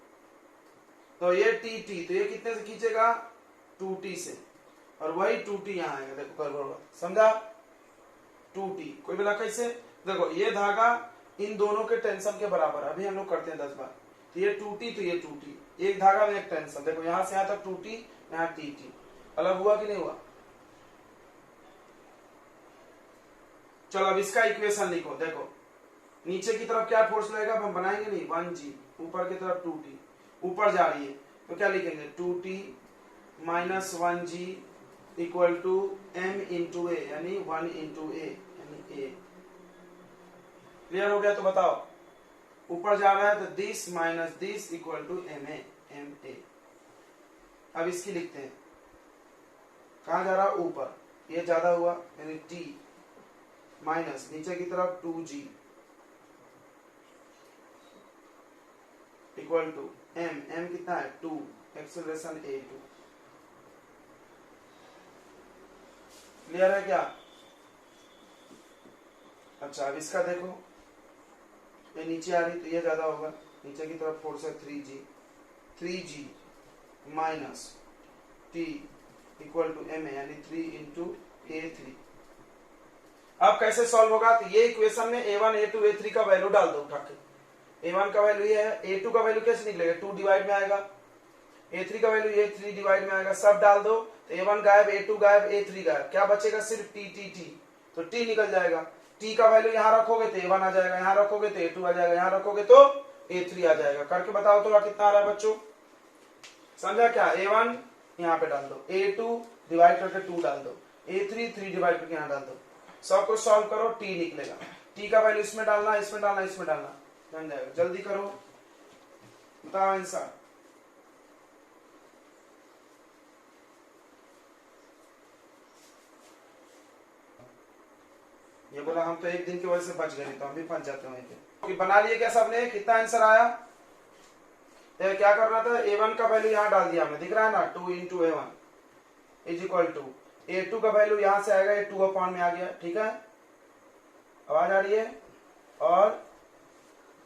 तो ये टी टी, तो ये कितने से खींचेगा 2t से, और वही 2t यहाँ आएगा, देखो कर्व होगा, समझा। 2t कोई बोला कैसे, देखो ये धागा इन दोनों के टेंशन के बराबर है, अभी हम लोग करते हैं 10 बार। तो ये 2t तो ये 2t, एक धागा में एक टेंशन, देखो यहाँ से यहाँ तक 2t, यहाँ tt, अलग हुआ कि नहीं हुआ। चलो अब इसका इक्वेशन लिखो, देखो नीचे की तरफ क्या फोर्स लगेगा, हम बनाएंगे नहीं, 1g, ऊपर की तरफ 2t, ऊपर जा रही है तो क्या लिखेंगे 2t minus 1g equal to m into a, यानी 1 इंटू ए, यानी a। क्लियर हो गया, तो बताओ ऊपर जा रहा है तो this minus this equal to m a. अब इसकी लिखते हैं, कहा जा रहा ऊपर, ये ज्यादा हुआ यानी t माइनस नीचे की तरफ 2g इक्वल टू m कितना है 2, एक्सेलरेशन a2। क्लियर है क्या। अच्छा अब इसका देखो, ये नीचे आ रही तो ये ज्यादा होगा, नीचे की तरफ फोर्स है 3g minus t equal to m यानी 3 इंटू a3। अब कैसे सॉल्व होगा, तो ये इक्वेशन में a1 a2 a3 का वैल्यू डाल दो उठा के। a1 का वैल्यू ये है, a2 का वैल्यू कैसे निकलेगा 2 डिवाइड में आएगा, a3 का वैल्यू ये 3 डिवाइड में आएगा, सब डाल दो। तो a1 गायब, a2 गायब, a3 गायब, क्या बचेगा सिर्फ t, तो t निकल जाएगा। t का वैल्यू यहाँ रखोगे तो a1 आ जाएगा, यहाँ रखोगे तो a2 आ जाएगा, यहाँ रखोगे तो a3 आ जाएगा। करके बताओ तो कितना आ रहा है बच्चों, समझा क्या। a1 यहाँ पे डाल दो, a2 डिवाइड करके 2 डाल दो, a3 3 डिवाइड करके यहाँ डाल दो, सब को सॉल्व करो, t निकलेगा। t का वैल्यू इसमें डालना, इसमें डालना, इसमें डालना, बन जाएगा। जल्दी करो, बताओ आंसर। ये बोला हम तो एक दिन की वजह से बच गए, तो हम भी फंस जाते हैं। बना लिए क्या सबने, कितना आंसर आया। तो क्या करना था, a1 का वैल्यू यहाँ डाल दिया हमने, दिख रहा है ना 2 into a1 is equal to a2 का वैल्यू यहाँ से आएगा, ये 2 अपॉन में आ गया, ठीक है, आवाज आ रही है, और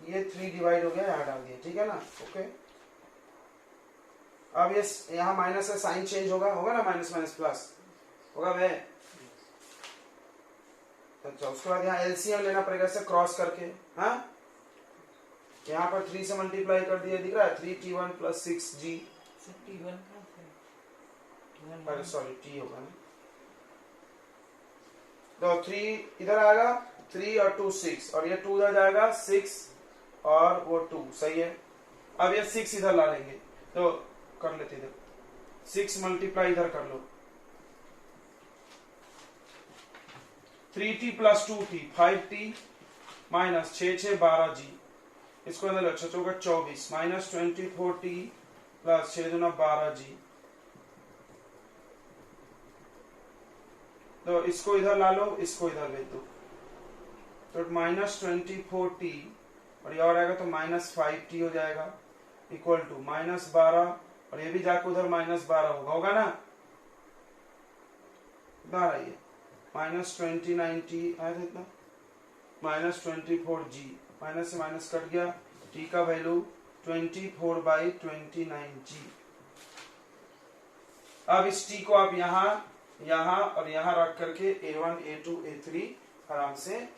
ये 3 डिवाइड हो गया, यहाँ डाल दिया, ठीक है ना, ओके। अब ये यहाँ माइनस है, साइन चेंज होगा ना, माइनस माइनस प्लस होगा वे। अच्छा उसके बाद यहाँ एलसीएम लेना पड़ेगा, इसे क्रॉस करके, हाँ यहाँ पर 3 से मल्टीप्लाई कर दिया, दिख रहा है 3t1 प्लस 6g, अरे सॉरी t होगा ना, तो 3 इधर आएगा, 3 और 2 6, और ये 2 इधर जाएगा 6 और वो 2, सही है। अब ये 6 इधर ला लेंगे, तो कर लेते इधर 6 मल्टीप्लाई इधर कर लो, 3t plus 2t 5t minus 6 6 12g, इसको अंदर अच्छा होगा 24 माइनस 24t प्लस 6 दूना 12g, तो इसको इधर ला लो, इसको इधर भेज दो, तो माइनस 24t और ये और आएगा तो माइनस 5t हो जाएगा, इक्वल टू माइनस 12, और ये भी जाकर उधर माइनस 12 होगा ना, इधर आइए माइनस 29t आया था इतना, माइनस 24g, माइनस से माइनस कट गया, t का वैल्यू 24/29g। अब इस t को आप यहाँ और यहाँ रख करके a1 a2 a3 आराम से